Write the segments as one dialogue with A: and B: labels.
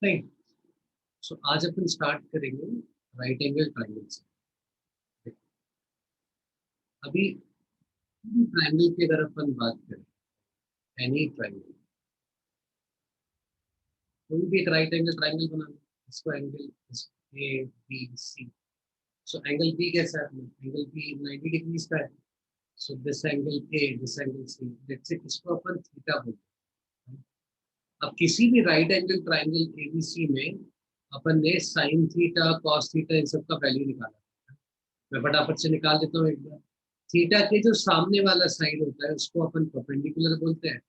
A: Right. सो आज अपन start करेंगे right angle triangle से। अभी ट्राइंगल की अगर अपन बात करें, एनी ट्राइंगल, कोई भी एक राइट एंगल ट्राइंगल बना लो, इसको angle A B C. So angle B कैसा है अपना? एंगल बी 90 डिग्रीज का है। So this angle A, this angle C, let's say इसको अपन थीटा बोलते हैं। अब किसी भी राइट एंगल ट्राइंगल एबीसी में अपन ने साइन थीटा, कॉस थीटा, इन सब का वैल्यू निकाला। मैं फटाफट से निकाल देता हूँ एक बार। थीटा के जो सामने वाला साइड होता है उसको अपन परपेंडिकुलर बोलते हैं।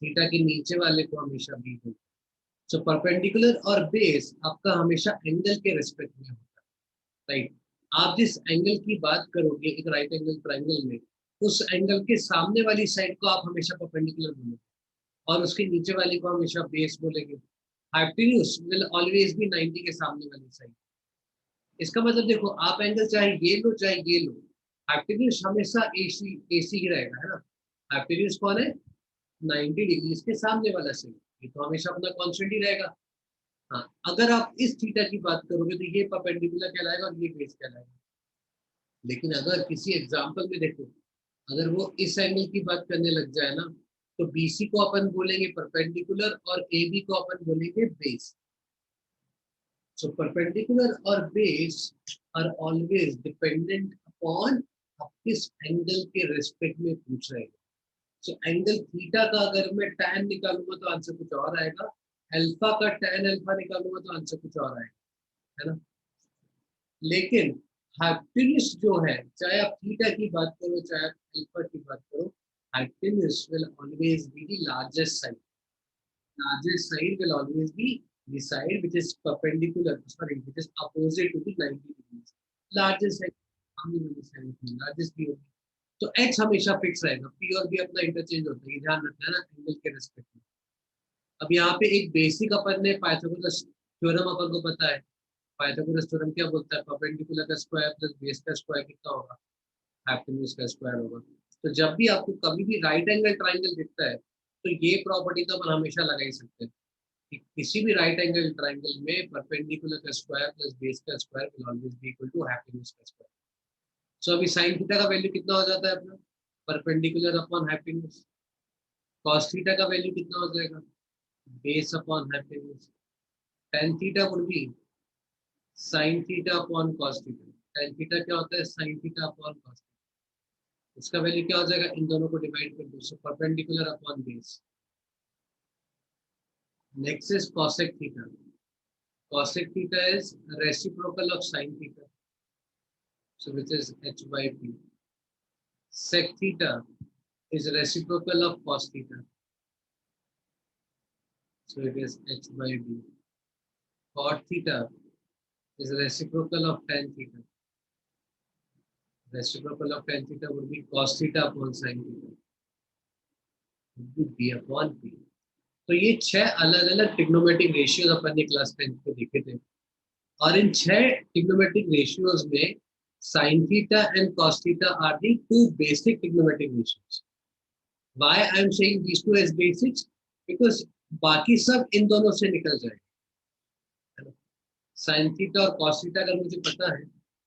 A: थीटा के नीचे वाले को हमेशा बी बोलते हैं। सो परपेंडिकुलर और बेस आपका हमेशा एंगल के रिस्पेक्ट में होता है, राइट। आप जिस एंगल की बात करोगे एक राइट एंगल ट्राइंगल में, उस एंगल के सामने वाली साइड को आप हमेशा परपेंडिकुलर बोलोगे और उसके नीचे वाली को हमेशा बेस बोलेंगे। हाइपोटेन्यूज विल ऑलवेज बी 90 के सामने वाली साइड। इसका मतलब देखो, आप एंगल चाहे ये लो चाहे ये लो, हाइपोटेन्यूज हमेशा एसी एसी ही रहेगा, है ना। हाइपोटेन्यूज कौन है? 90 डिग्री के सामने वाला साइड, ये तो हमेशा अपना कांस्टेंट ही रहेगा। हाँ, अगर आप इस थीटा की बात करोगे तो ये परपेंडिकुलर कहलाएगा और ये बेस कहलाएगा। लेकिन अगर किसी एग्जांपल में देखो, अगर वो इस एंगल की बात करने लग जाए ना, तो बीसी को अपन बोलेंगे परपेंडिकुलर और एबी को अपन बोलेंगे बेस। सो परपेंडिकुलर और base are always dependent upon आप किस एंगल के रेस्पेक्ट में पूछ रहे हैं। सो एंगल थीटा का अगर मैं tan निकालूंगा तो आंसर कुछ और आएगा, अल्फा का tan अल्फा निकालूंगा तो आंसर कुछ और आएगा, है ना। लेकिन हाइपोटेन्यूज जो है, चाहे आप थीटा की बात करो चाहे आप अल्फा की बात करो, hypotenuse will always be the largest side. Largest side will always be the side which is perpendicular, sorry, which is opposite to the 90 degrees. Largest side सामने वाली साइड होगी, लार्जेस्ट भी होगी। तो h हमेशा फिक्स रहेगा, p और b अपना इंटरचेंज होता है, ये ध्यान रखना है ना एंगल के रिस्पेक्ट में। अब यहाँ पे एक बेसिक अपन ने पाइथागोरस थ्योरम अपन को पता है। पाइथागोरस थ्योरम क्या बोलता है? परपेंडिकुलर का स्क्वायर प्लस बेस का स्क्वायर कितना होगा? हाइपोटेन्यूज का स्क्वायर होगा। तो जब भी आपको कभी भी राइट एंगल ट्राइंगल दिखता है तो ये प्रॉपर्टी तो अपन हमेशा लगा ही सकते हैं कि किसी भी राइट एंगल ट्राइंगल में परपेंडिकुलर का स्क्वायर प्लस बेस का square will always be equal to hypotenuse का स्क्वायर। सो अभी साइन थीटा का वैल्यू कितना हो जाता है अपना? Perpendicular upon hypotenuse. Cos theta का वैल्यू कितना हो जाएगा? Base upon hypotenuse. tan theta would be sin theta upon cos theta. tan theta क्या होता है? sin theta upon cos theta. उसका वैल्यू क्या हो जाएगा? इन दोनों को डिवाइड कर दो, so perpendicular upon base. Next is cosec theta. cosec theta is reciprocal of sin theta, so which is h by p. Sec theta is reciprocal of cos theta, so it is h by b. Cot theta is reciprocal of tan theta. Reciprocal of tan theta would be cos theta upon sin theta, would be b upon p. तो ये 6 अलग अलग trigonometric ratios अपन ने class 10th में देखे थे, और इन 6 trigonometric ratios में sin theta and cos theta are the two basic trigonometric ratios. Why I am saying these two as basics? Because बाकी सब इन दोनों से निकल जाएगा। साइन थीटा और कॉस थीटा अगर मुझे पता है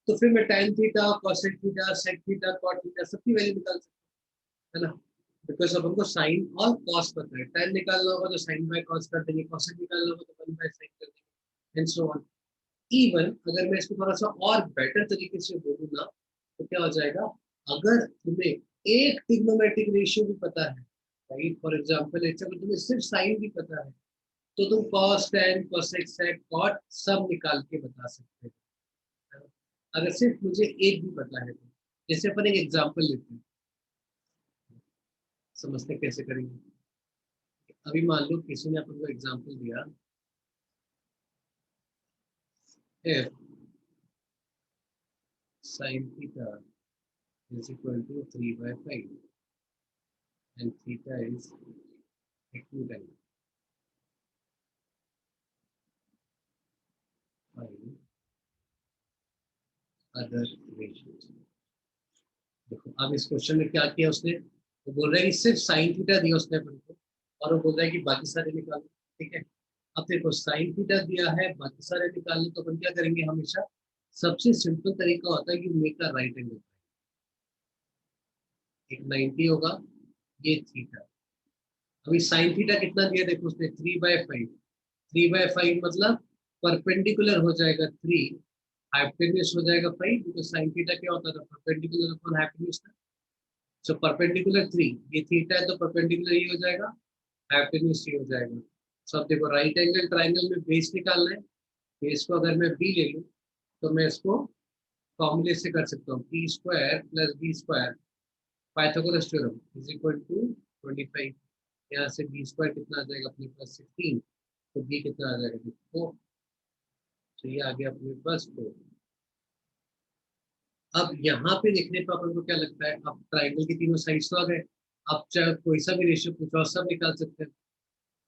A: तो फिर मैं tan theta, cosec theta, sec theta, cot theta सबकी वैल्यू निकाल सकता हूँ, है ना। बिकॉज अब हमको साइन और कॉस पता है, tan निकालना होगा तो साइन बाय कॉस कर देंगे, cosec निकालना होगा तो 1 बाय साइन कर देंगे, एंड सो ऑन। इवन अगर मैं इसको थोड़ा सा और बेटर तरीके से बोलूँ ना, तो क्या हो जाएगा? अगर तुम्हें एक ट्रिग्नोमेट्रिक रेशियो भी पता है, राइट, फॉर एग्जांपल अगर तुम्हें सिर्फ साइन भी पता है, तो तुम cos tan cosec sec cot सब निकाल के बता सकते हो। अगर सिर्फ मुझे एक भी पता है तो, जैसे अपन एक एग्जांपल लेते हैं, समझते कैसे करेंगे। अभी मान लो किसी ने अपन को एग्जांपल दिया, if sin theta is equal to 3 by 5 and theta is equivalent, find other ratios। देखो अब इस क्वेश्चन में क्या किया उसने, वो बोल रहा है कि सिर्फ साइन थीटा दिया उसने अपन को, और वो बोल रहा है कि बाकी सारे निकालो, ठीक है। अब देखो साइन थीटा दिया है, बाकी सारे निकालने, तो अपन क्या करेंगे हमेशा, सबसे सिंपल तरीका होता है कि मेक अ राइट एंगल, एक 90 होगा, ये थीटा। अभी साइन थीटा कितना दिया देखो उसने 3/5, 3/5 मतलब परपेंडिकुलर हो जाएगा 3, हाइपोटेन्यूज हो जाएगा 5, बिकॉज साइन थीटा क्या होता था, परपेंडिकुलर अपॉन हाइपोटेन्यूज था। सो परपेंडिकुलर 3, ये थीटा है तो परपेंडिकुलर ये हो जाएगा, हाइपोटेन्यूज ये हो जाएगा। सो अब देखो राइट एंगल ट्राइंगल में बेस निकालना है, बेस को अगर मैं बी ले लूँ तो मैं इसको फॉर्मूले से कर सकता हूँ, P square plus B square, Pythagoras theorem is equal to 25। यहाँ से बी स्क्वायर कितना आ जाएगा अपने पास 16, तो बी कितना आ जाएगा 4, तो ये आ गया अपने पास 4। अब यहाँ पे देखने पर अपन को क्या लगता है, अब ट्राइंगल की तीनों साइड्स तो आ गए, अब चाहे कोई सा भी रेशियो पूछा सब निकाल सकते हैं।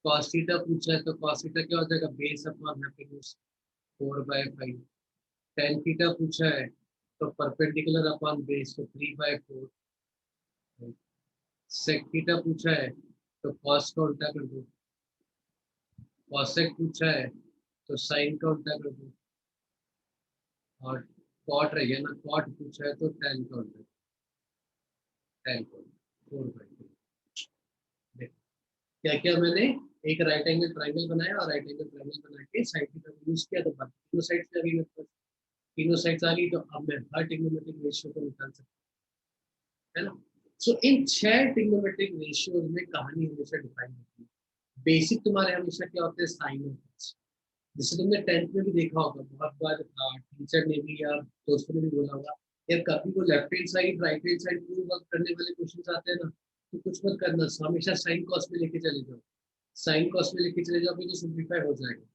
A: cos थीटा पूछा है तो cos थीटा क्या हो जाएगा, base upon hypotenuse 4/5। tan theta पूछा है तो परपेंडिकुलर अपॉन बेस तो 3/4। sec थीटा पूछा है तो cos का उल्टा कर दो, cosec पूछा है तो sin का उल्टा कर दो, और cot रह गया ना, cot पूछा है तो tan का उल्टा, tan का 4/2। क्या क्या मैंने एक राइट एंगल ट्राइंगल बनाया और राइट एंगल ट्राइंगल बना के साइड थीटा यूज किया, तो बाकी तीनों साइड्स आ गई मेरे पास, तीनों साइड्स आ गई, तो अब मैं हर ट्रिग्नोमेट्रिक रेशियो को निकाल सकता हूँ, है ना। सो इन 6 ट्रिग्नोमेट्रिक रेशियोज में कहानी हमेशा डिफाइन होती है। बेसिक तुम्हारे हमेशा क्या होते हैं, साइन और कॉस। जैसे तुमने 10th में भी देखा होगा, बहुत बार टीचर ने भी या दोस्तों ने भी बोला होगा, यार कभी वो left hand side right hand side prove work करने वाले क्वेश्चन आते हैं ना, तो कुछ मत करना, हमेशा साइन कॉस में लेके चले जाओ, साइन कॉस में लेके चले जाओ, तो सिंप्लीफाई हो जाएगा।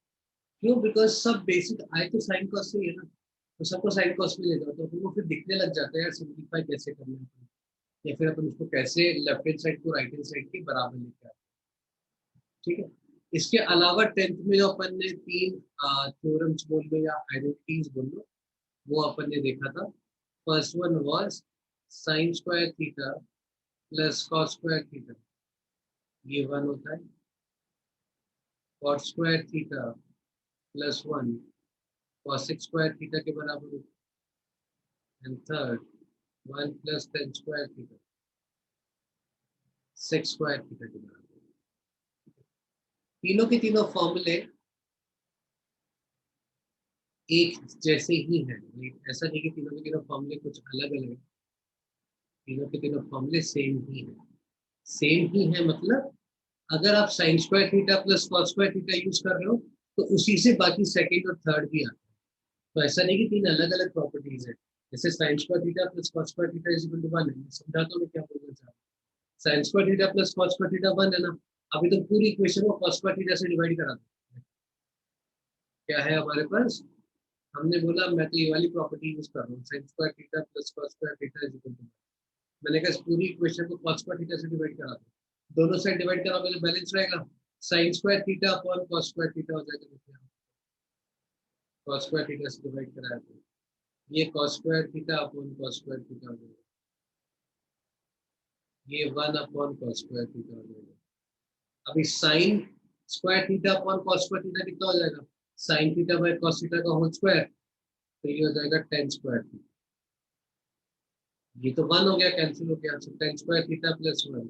A: क्यों, बिकॉज सब बेसिक आए तो साइन कॉस से ही है ना, तो सबको साइन कॉस में ले जाओ, तो वो फिर दिखने लग जाता है यार सिंप्लीफाई कैसे करना है, या फिर अपन उसको कैसे लेफ्ट हैंड साइड को राइट हैंड साइड के बराबर लेके आए। ठीक है, इसके अलावा 10th में जो अपन ने 3 थ्योरम्स बोल लो या आइडेंटिटीज बोल लो, वो अपन ने देखा था। First one was sine square theta plus cos square theta, ये 1 होता है। Cot square theta plus 1 cosec square theta के बराबर होता है। And third 1 plus tan square theta sec square theta के बराबर। तीनों के तीनों फॉर्मूले एक जैसे ही हैं, ऐसा नहीं कि तीनों के तीनों फॉर्मूले कुछ अलग अलग है, तीनों के तीनों फॉर्मूले सेम ही है। सेम ही है मतलब अगर आप sign square theta plus cos square theta use कर रहे हो तो उसी से बाकी सेकंड और थर्ड भी आता है। तो ऐसा नहीं कि 3 अलग अलग प्रॉपर्टीज है, जैसे sine square theta plus cos square theta is equal to 1 है, समझाता हूं मैं क्या बोलना चाह रहा हूँ। Sine square theta plus cos square theta 1 है ना, अभी तो पूरी इक्वेशन को कॉस स्क्वायर थीटा से डिवाइड करा दो, क्या है हमारे पास, हमने बोला मैं तो ये वाली प्रॉपर्टी यूज कर रहा हूँ, sine square theta plus cos square theta is equal to, मैंने कहा इस पूरी इक्वेशन को cos स्क्वायर थीटा से डिवाइड करा दो, दोनों साइड डिवाइड कराओगे तो बैलेंस रहेगा, sin square theta upon cos square theta हो जाएगा, देखिए cos स्क्वायर थीटा से डिवाइड कराया तो ये cos square theta upon cos square theta हो जाएगा, ये 1 अपॉन cos स्क्वायर थीटा हो जाएगा। अभी sin square theta upon cos square theta कितना हो जाएगा, sin theta by cos theta का होल स्क्वायर, तो ये हो जाएगा tan स्क्वायर थीटा, ये तो 1 हो गया कैंसिल हो गया, so tan square theta plus 1,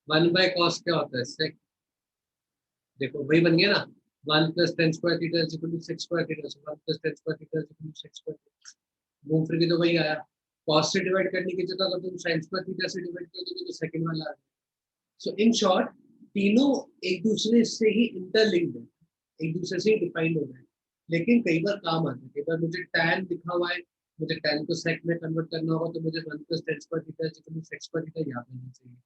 A: 1 by cos क्या होता है sec, देखो वही बन गया ना, 1 plus tan square theta is equal to 6 square theta, so 1 plus tan square theta is equal to 6 square theta, घूम फिर के तो वही आया। cos से डिवाइड करने की जगह अगर तुम sin स्क्वायर थीटा से डिवाइड कर दोगे तो सेकंड वाला आ गया। सो इन शॉर्ट तीनों एक दूसरे से ही इंटरलिंक्ड है, एक दूसरे से ही डिफाइंड हो गए, लेकिन कई बार काम आता है, कई बार मुझे tan लिखा हुआ है, मुझे tan को sec में कन्वर्ट करना होगा तो मुझे 1 plus tan square theta is equal to 6 square theta याद होना चाहिए।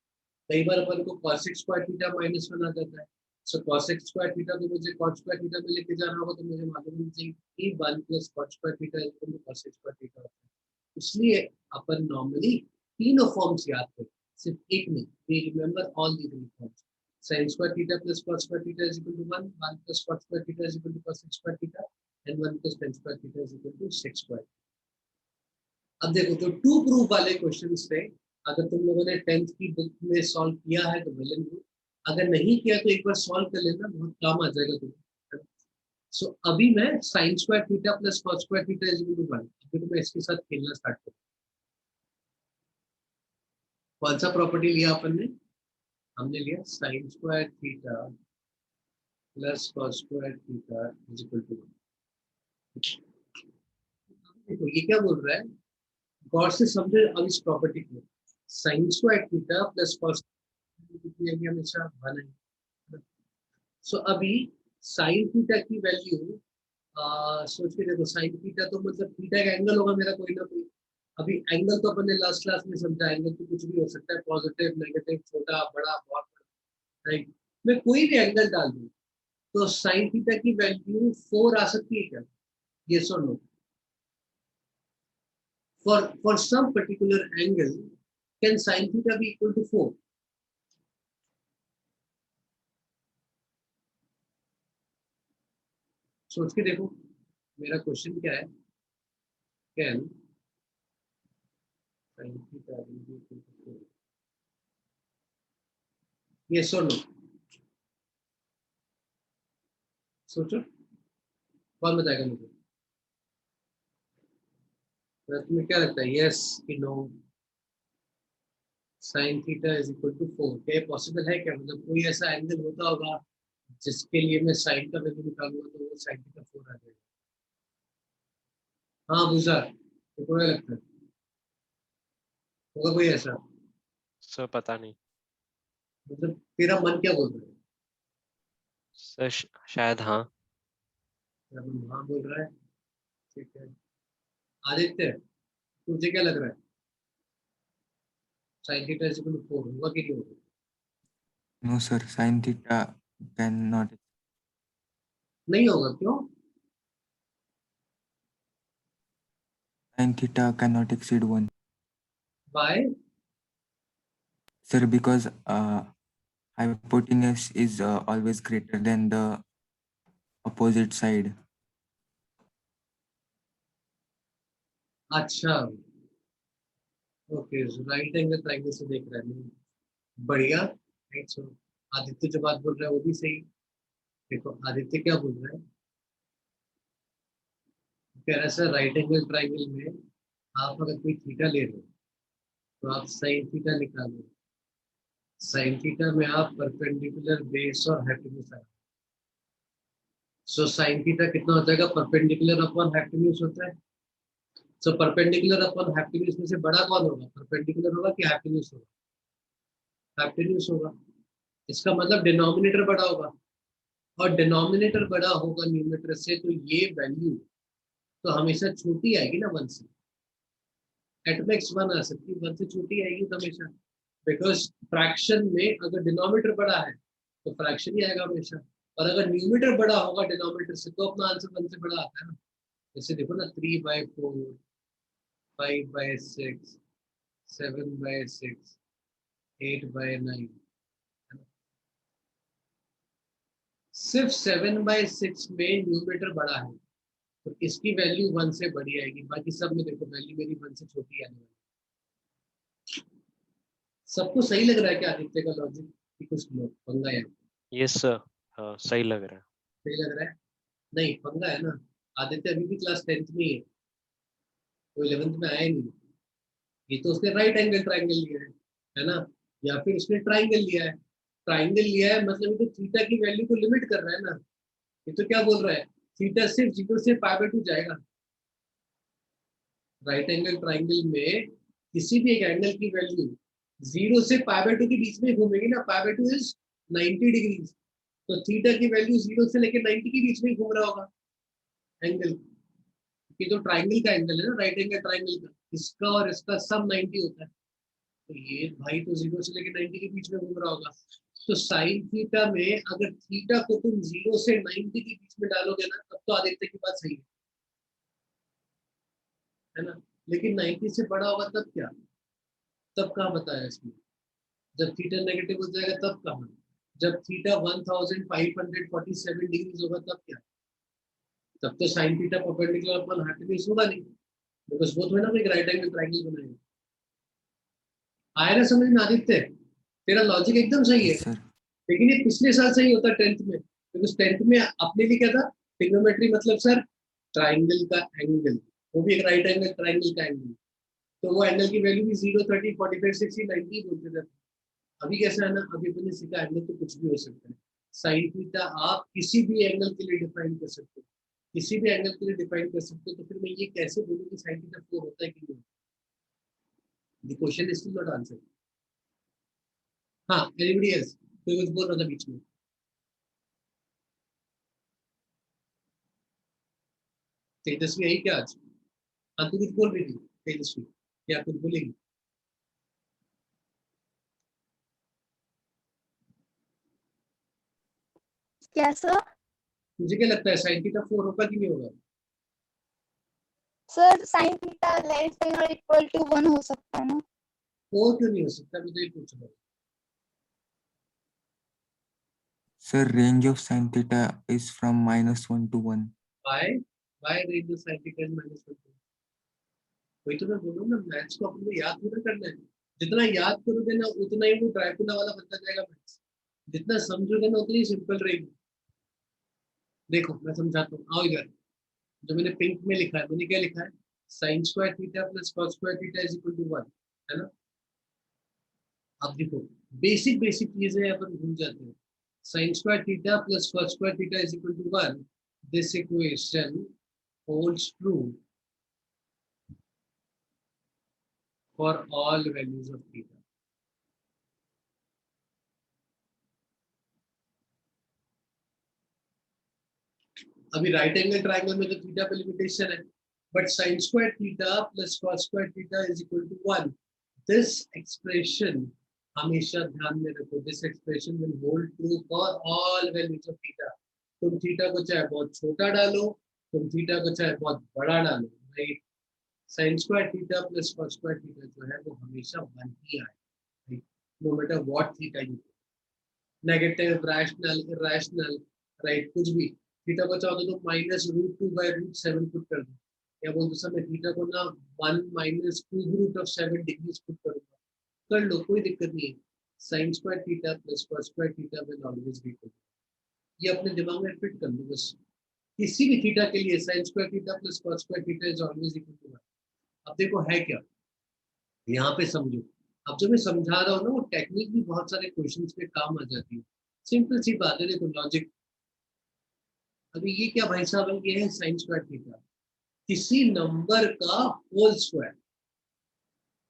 A: कई बार अपन को cosec स्क्वायर थीटा -1 आ जाता है, सो cosec स्क्वायर थीटा को मुझे cot स्क्वायर थीटा में लेके जाना होगा तो मुझे मालूम होना चाहिए कि 1 plus cot square theta equal to cosec square theta होता है। इसलिए अपन नॉर्मली तीनों फॉर्म्स याद करते हैं, सिर्फ एक नहीं, we remember all the three forms. sin square theta plus cot square theta is equal to 1, 1 plus cot square theta is equal to cosec square theta and 1 plus tan square theta is equal to sec square. अब देखो जो to proof वाले questions थे, अगर तुम लोगों ने 10th की बुक में सॉल्व किया है तो वेल एंड गुड, अगर नहीं किया तो एक बार सॉल्व कर लेना, बहुत काम आ जाएगा तुम्हें। सो अभी मैं sine square theta plus cos square theta is equal to 1, अभी तो मैं इसके साथ खेलना स्टार्ट करूँ। कौन सा प्रॉपर्टी लिया अपन ने? हमने लिया sine square theta plus cos square theta is equal to 1। देखो ये क्या बोल रहा है, गौर से समझे अब इस प्रॉपर्टी को। Sign square theta plus cos कितनी आएगी, हमेशा 1 है। सो अभी साइन थीटा की वैल्यू सोच के देखो, साइन थीटा तो मतलब थीटा का एंगल होगा मेरा कोई ना कोई। अभी एंगल तो अपन ने लास्ट क्लास में समझा, एंगल तो कुछ भी हो सकता है, पॉजिटिव नेगेटिव छोटा बड़ा बहुत बड़ा, राइट। मैं कोई भी एंगल डाल दूं तो साइन थीटा की वैल्यू 4 आ सकती है क्या? यस और no? for some particular angle, can sin theta be equal to 4? सोच के देखो, मेरा क्वेश्चन क्या है, can sin theta be equal to 4? Yes और नो? सोचो, कौन बताएगा मुझे? तुम्हें क्या लगता है, यस कि no? sin theta is equal to 4, क्या ये पॉसिबल है क्या? मतलब कोई ऐसा एंगल होता होगा जिसके लिए मैं साइन का वैल्यू निकालूंगा तो वो sin थीटा 4 आ जाएगा। हाँ गुजार, तो क्या लगता है, होगा कोई ऐसा?
B: सर पता नहीं
A: मतलब तेरा मन क्या बोल रहा है?
B: सर, शायद हाँ।
A: तेरा मन हाँ बोल रहा है, ठीक है। आदित्य, तुझे क्या लग रहा है, sin theta is equal to 4 होगा कि नहीं होगा?
C: No, sir. Sin theta cannot.
A: नहीं होगा, क्यों?
C: Sin theta cannot exceed 1.
A: Why?
C: Sir, because hypotenuse is always greater than the opposite side.
A: अच्छा, ओके, राइट एंगल ट्रायंगल से देख रहा है, बढ़िया, राइट। सो आदित्य जो बात बोल रहा है वो भी सही। देखो आदित्य क्या बोल रहा है, कह रहा है सर राइट एंगल ट्रायंगल में आप अगर कोई थीटा ले रहे हो तो आप साइन थीटा निकालो। साइन थीटा में आप परपेंडिकुलर बेस और हाइपोटेन्यूज आए। सो साइन थीटा कितना हो जाएगा, परपेंडिकुलर अपॉन हाइपोटेन्यूज होता है। सो परपेंडिकुलर अपॉन हाइपोटेन्यूज में से बड़ा कौन होगा, परपेंडिकुलर होगा कि हाइपोटेन्यूज होगा? हाइपोटेन्यूज होगा। इसका मतलब डिनोमिनेटर बड़ा होगा, और डिनोमिनेटर बड़ा होगा न्यूमरेटर से, तो ये वैल्यू तो हमेशा छोटी आएगी ना 1 से। एट मैक्स 1 आ सकती है, 1 से छोटी आएगी तो हमेशा, बिकॉज फ्रैक्शन में अगर डिनोमिनेटर बड़ा है तो फ्रैक्शन ही आएगा हमेशा। और अगर न्यूमरेटर बड़ा होगा डिनोमिनेटर से तो अपना आंसर 1 से बड़ा आता है ना। जैसे देखो ना, 3/4, 5/6, 7/6, 8/9, सिर्फ 7/6 में न्यूमरेटर बड़ा है तो इसकी वैल्यू 1 से बड़ी आएगी, बाकी सब में देखो वैल्यू मेरी 1 से छोटी आने वाली। सबको सही लग रहा है क्या आदित्य का लॉजिक, कि कुछ लोग पंगा है?
B: यस सर, सही लग रहा है।
A: सही लग रहा है? नहीं पंगा है ना। आदित्य अभी भी क्लास 10th में ही है, वो 11th में आया ही नहीं। ये तो उसने राइट एंगल ट्राइंगल लिया है ना, या फिर उसने ट्राइंगल लिया है। ट्राइंगल लिया है मतलब ये तो थीटा की वैल्यू को लिमिट कर रहा है ना। ये तो क्या बोल रहा है, थीटा सिर्फ 0 से π/2 जाएगा। राइट एंगल ट्राइंगल में किसी भी एक एंगल की वैल्यू 0 से π/2 के बीच में घूमेगी ना, π/2 इज 90 डिग्री। तो थीटा की वैल्यू 0 से लेकर 90 के बीच में घूम रहा होगा एंगल। ये तो ट्राइंगल का एंगल है ना, राइट एंगल ट्राइंगल का, इसका और इसका सब 90 होता है। तो ये भाई तो 0 से लेकर 90 के बीच में घूम रहा होगा। तो साइन थीटा में अगर थीटा को तुम 0 से 90 के बीच में डालोगे ना, तब तो आदित्य की बात सही है ना। लेकिन 90 से बड़ा होगा तब क्या, तब कहाँ बताया इसमें? जब थीटा नेगेटिव हो जाएगा तब कहाँ? जब थीटा 1547 डिग्री होगा तब क्या? तब तो sine theta perpendicular upon hypotenuse होगा नहीं, बिकॉज वो थोड़ा ना कोई राइट एंगल ट्रायंगल बनाएगा। आया ना समझ में आदित्य? तेरा लॉजिक एकदम सही है,
C: Yes, sir.
A: लेकिन ये पिछले साल सही होता 10th में, बिकॉज 10th में अपने लिए क्या था, ट्रिग्नोमेट्री मतलब सर ट्राइंगल का एंगल, वो भी एक राइट एंगल ट्राइंगल का एंगल, तो वो एंगल की वैल्यू भी 0, 30, 45, 60, 90 बोलते थे। अभी कैसा है ना, अभी अपने सीखा एंगल तो कुछ भी हो सकता है। साइन थीटा आप किसी भी एंगल के लिए डिफाइन कर सकते हो, किसी भी एंगल के लिए डिफाइन कर सकते हो, तो फिर मैं ये कैसे बोलूँ कि साइन थीटा 4 होता है कि नहीं? The question is still not answer. हाँ, एनीबॉडी एल्स, कोई कुछ बोल रहा था बीच में? तेजस्वी आई क्या आज? हाँ, तू कुछ बोल रही थी तेजस्वी, क्या कुछ बोलेगी?
D: क्या सर?
A: मुझे क्या लगता है साइन थीटा 4 होगा कि नहीं होगा?
D: Sir sine theta less than और इक्वल टू 1 हो सकता है ना?
A: 4 क्यों नहीं हो सकता, मैं तो ये पूछ रहा हूँ।
C: Sir, range of sin theta is from -1 to 1.
A: By range of sine theta -1। वही तो मैं बोल रहा हूँ ना, मैथ्स को अपन को याद पूरा करना है। जितना याद करोगे ना उतना ही वो ड्राइकुला वाला बनता जाएगा मैथ्स, जितना समझोगे ना उतनी ही सिंपल रहेगी। देखो मैं समझाता हूँ, आओ इधर। जो मैंने पिंक में लिखा है, मैंने क्या लिखा है? Sine square theta plus cos square theta is equal to 1, है ना? अब देखो, बेसिक बेसिक चीजें अपन भूल जाते हैं। Sine square theta plus cos square theta is equal to 1, this equation holds true for all values of theta. अभी right angle triangle में तो थीटा पे लिमिटेशन है, but sine square theta plus cos square theta is equal to 1, this expression हमेशा ध्यान में रखो, this expression will hold true for all values of theta. तुम थीटा को चाहे बहुत छोटा डालो, तुम थीटा को चाहे बहुत बड़ा डालो, right? Sine square theta plus cos square theta जो है वो हमेशा 1 ही आए, no matter what theta you, negative, rational, irrational, right, कुछ भी। थीटा को चाहो तो -√2/√7 पुट कर दो, या बोल दो सर मैं थीटा को ना 1 -2√7 डिग्रीज पुट करूंगा, कर लो, कोई दिक्कत नहीं है। Sine square theta plus cos square theta will always be equal, ये अपने दिमाग में फिट कर लो बस। किसी भी थीटा के लिए sine square theta plus cos square theta is always equal to 1। अब देखो है क्या, यहाँ पे समझो। अब जो मैं समझा रहा हूँ ना वो टेक्निक भी बहुत सारे क्वेश्चंस पे काम आ जाती है। सिंपल सी बात है, देखो लॉजिक। अभी ये क्या भाई साहब है, ये है साइन स्क्वायर थीटा, किसी नंबर का होल स्क्वायर,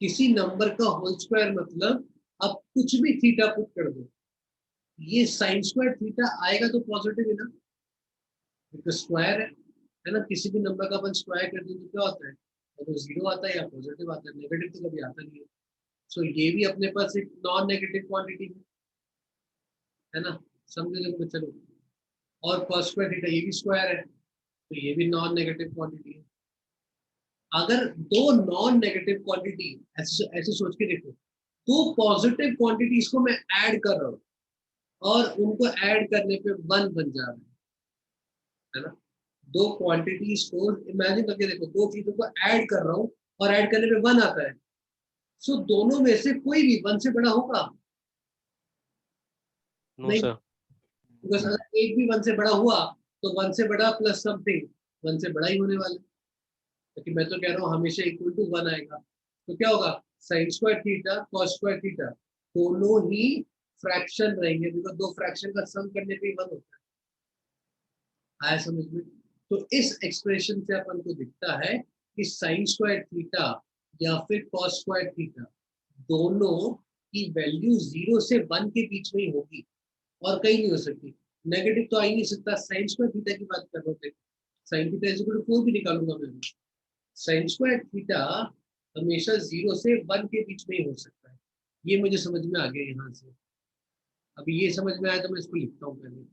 A: किसी नंबर का होल स्क्वायर मतलब अब कुछ भी थीटा पुट कर दो, ये साइन स्क्वायर थीटा आएगा तो पॉजिटिव है ना, क्योंकि स्क्वायर है ना, किसी भी नंबर का अपन स्क्वायर कर दें तो क्या होता है, तो जीरो आता है या पॉजिटिव आता है, नेगेटिव तो कभी आता नहीं है। सो ये भी अपने पास एक नॉन नेगेटिव क्वांटिटी है ना, समझे लोग, चलो। और कॉस स्क्वायर थीटा ये भी स्क्वायर है, तो ये भी नॉन नेगेटिव क्वांटिटी है। अगर दो नॉन नेगेटिव क्वांटिटी, ऐसे ऐसे सोच के देखो, दो पॉजिटिव क्वांटिटीज को मैं ऐड कर रहा हूँ और उनको ऐड करने पे 1 बन जा रहा है ना। दो क्वांटिटीज को इमेजिन करके देखो, दो चीजों को ऐड कर रहा हूँ और ऐड करने पे 1 आता है, सो दोनों में से कोई भी 1 से बड़ा होगा?
B: नो
A: नहीं,
B: सर।
A: बिकॉज अगर एक भी 1 से बड़ा हुआ तो 1 से बड़ा प्लस समथिंग 1 से बड़ा ही होने वाला है, क्योंकि मैं तो कह रहा हूँ हमेशा इक्वल टू 1 आएगा। तो क्या होगा, sign square theta cos square theta दोनों ही फ्रैक्शन रहेंगे, बिकॉज दो फ्रैक्शन का सम करने पे 1 होता है। आया समझ में? तो इस एक्सप्रेशन से अपन को दिखता है कि साइन स्क्वायर थीटा या फिर कॉस स्क्वायर थीटा दोनों की वैल्यू 0 से 1 के बीच में ही होगी और कहीं नहीं हो सकती। नेगेटिव तो आ ही नहीं सकता। साइन स्क्वायर थीटा की बात कर रहा हूँ, sine theta is equal to 4 भी निकालूंगा मैं, साइन स्क्वायर थीटा हमेशा 0 से 1 के बीच में ही हो सकता है। ये मुझे समझ में आ गया यहाँ से। अभी ये समझ में आया तो मैं इसको लिखता हूँ पहले।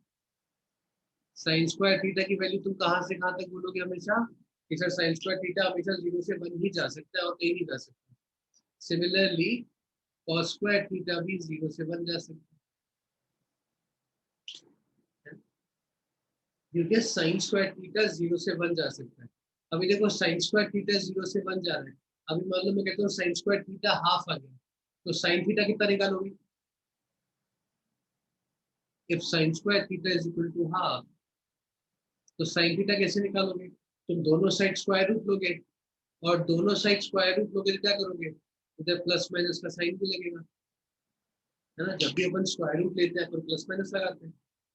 A: साइन स्क्वायर थीटा की वैल्यू तुम कहाँ से कहाँ तक बोलोगे हमेशा, कि सर साइन स्क्वायर थीटा हमेशा 0 से 1 ही जा सकता है और कहीं नहीं जा सकता। सिमिलरली कॉस स्क्वायर थीटा भी 0 से 1 जा सकता है, क्योंकि साइन स्क्वायर थीटा 0 से 1 जा सकता है। अभी देखो साइन स्क्वायर थीटा 0 से 1 जा रहा है, अभी मान लो मैं कहता हूँ साइन स्क्वायर थीटा हाफ आ गया, तो साइन थीटा कितना निकालोगे? If sine square theta is equal to half, तो साइन थीटा कैसे निकालोगे? तुम दोनों साइड स्क्वायर रूट लोगे, और दोनों साइड स्क्वायर रूट लोगे तो क्या करोगे? इधर प्लस माइनस का साइन भी लगेगा, है ना? जब भी अपन स्क्वायर रूट लेते हैं तो प्लस माइनस लगाते हैं।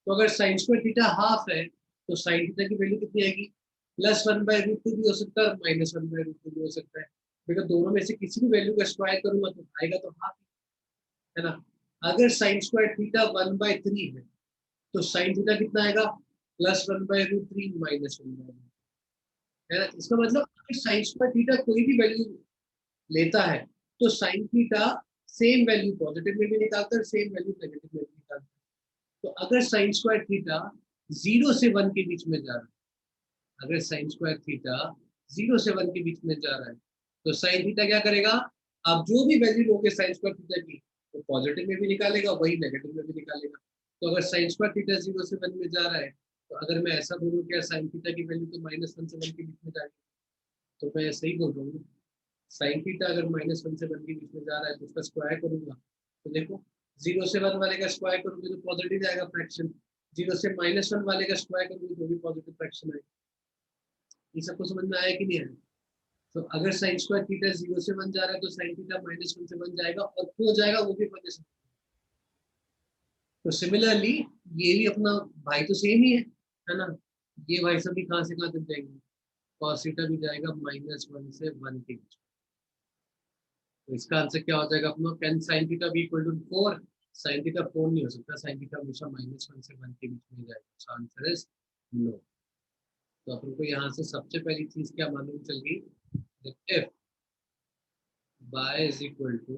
A: तो अगर साइन स्क्वायर थीटा हाफ है तो साइन थीटा की वैल्यू कितनी आएगी? +1/√2 भी हो सकता है, -1/√2 भी हो सकता है। बिकॉज दोनों में से किसी भी वैल्यू का स्क्वायर करूंगा तो आएगा तो हाफ, है ना? अगर साइन स्क्वायर थीटा 1/3 है तो साइन थीटा कितना आएगा? +1/√3 -1/√3, है ना? इसका मतलब अगर साइन स्क्वायर थीटा कोई भी वैल्यू लेता है तो sine theta same value positive में भी निकालता है, सेम वैल्यू नेगेटिव में भी निकालता है। तो अगर साइन स्क्वायर थीटा 0 से 1 के बीच में जा रहा है, अगर साइन स्क्वायर थीटा 0 से 1 के बीच में जा रहा है तो साइन थीटा क्या करेगा? आप जो भी वैल्यू लोगे साइन स्क्वायर थीटा की, तो पॉजिटिव में भी निकालेगा, वही नेगेटिव में भी निकालेगा। तो अगर साइन स्क्वायर थीटा 0 से 1 में जा रहा है, तो अगर मैं ऐसा बोलूँ क्या साइन थीटा की वैल्यू तो -1 से 1 के बीच में जा रही है, तो मैं ऐसे ही बोल रहा हूँ। साइन थीटा अगर -1 से 1 के बीच में जा रहा है तो उसका स्क्वायर करूंगा, तो देखो 0 से 1 वाले का स्क्वायर करूंगे तो पॉजिटिव आएगा फ्रैक्शन, 0 से -1 वाले का स्क्वायर करूंगे तो भी पॉजिटिव फ्रैक्शन आएगा। ये सबको समझ में आया कि नहीं आया? तो अगर साइन स्क्वायर थीटा 0 से 1 जा रहा है तो साइन थीटा -1 से 1 जाएगा, और क्यों जाएगा वो भी -1। तो सिमिलरली ये भी अपना भाई तो सेम ही है ना? ये भाई सब भी कहाँ से कहाँ तक जाएंगे? cos थीटा भी जाएगा -1 से 1 के बीच। तो इसका आंसर क्या हो जाएगा अपना? Can sine theta be equal to 4? Sine theta 4 नहीं हो सकता, साइन थीटा हमेशा -1 से 1 के बीच में जाएगा। So answer is no. तो अपन को यहाँ से सबसे पहली चीज क्या मालूम चल गई? If y is equal to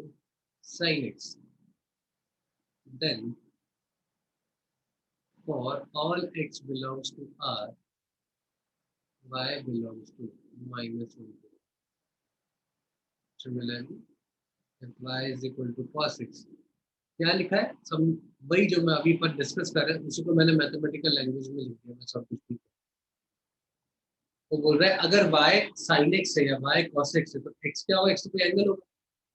A: sin x, then for all x belongs to R, y belongs to -1. Similarly, if y is equal to cos x, क्या लिखा है? सब वही जो मैं अभी पर डिस्कस कर रहा हूँ उसी को मैंने मैथमेटिकल लैंग्वेज में लिख दिया, मैं सब कुछ ठीक है। वो बोल रहा है अगर y sin x है या y cos x है तो x क्या होगा? x तो कोई एंगल होगा,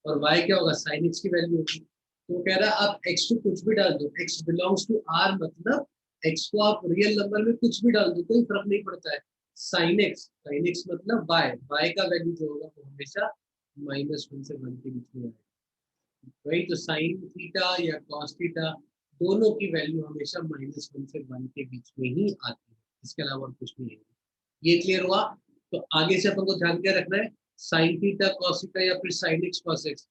A: और y क्या होगा? sin x की वैल्यू होगी। तो कह रहा है आप x को कुछ भी डाल दो, x बिलोंग्स टू r, मतलब x को आप रियल नंबर में कुछ भी डाल दो, कोई फर्क नहीं पड़ता है। sin x मतलब y का वैल्यू जो होगा वो हमेशा -1 से 1 के बीच में आएगा। वही तो साइन थीटा या कॉस थीटा दोनों की वैल्यू हमेशा -1 से 1 के बीच में ही आती है, इसके अलावा और कुछ नहीं है। ये क्लियर हुआ? तो आगे से अपन को ध्यान क्या रखना है? साइन थीटा कॉस थीटा या फिर sign x cos x,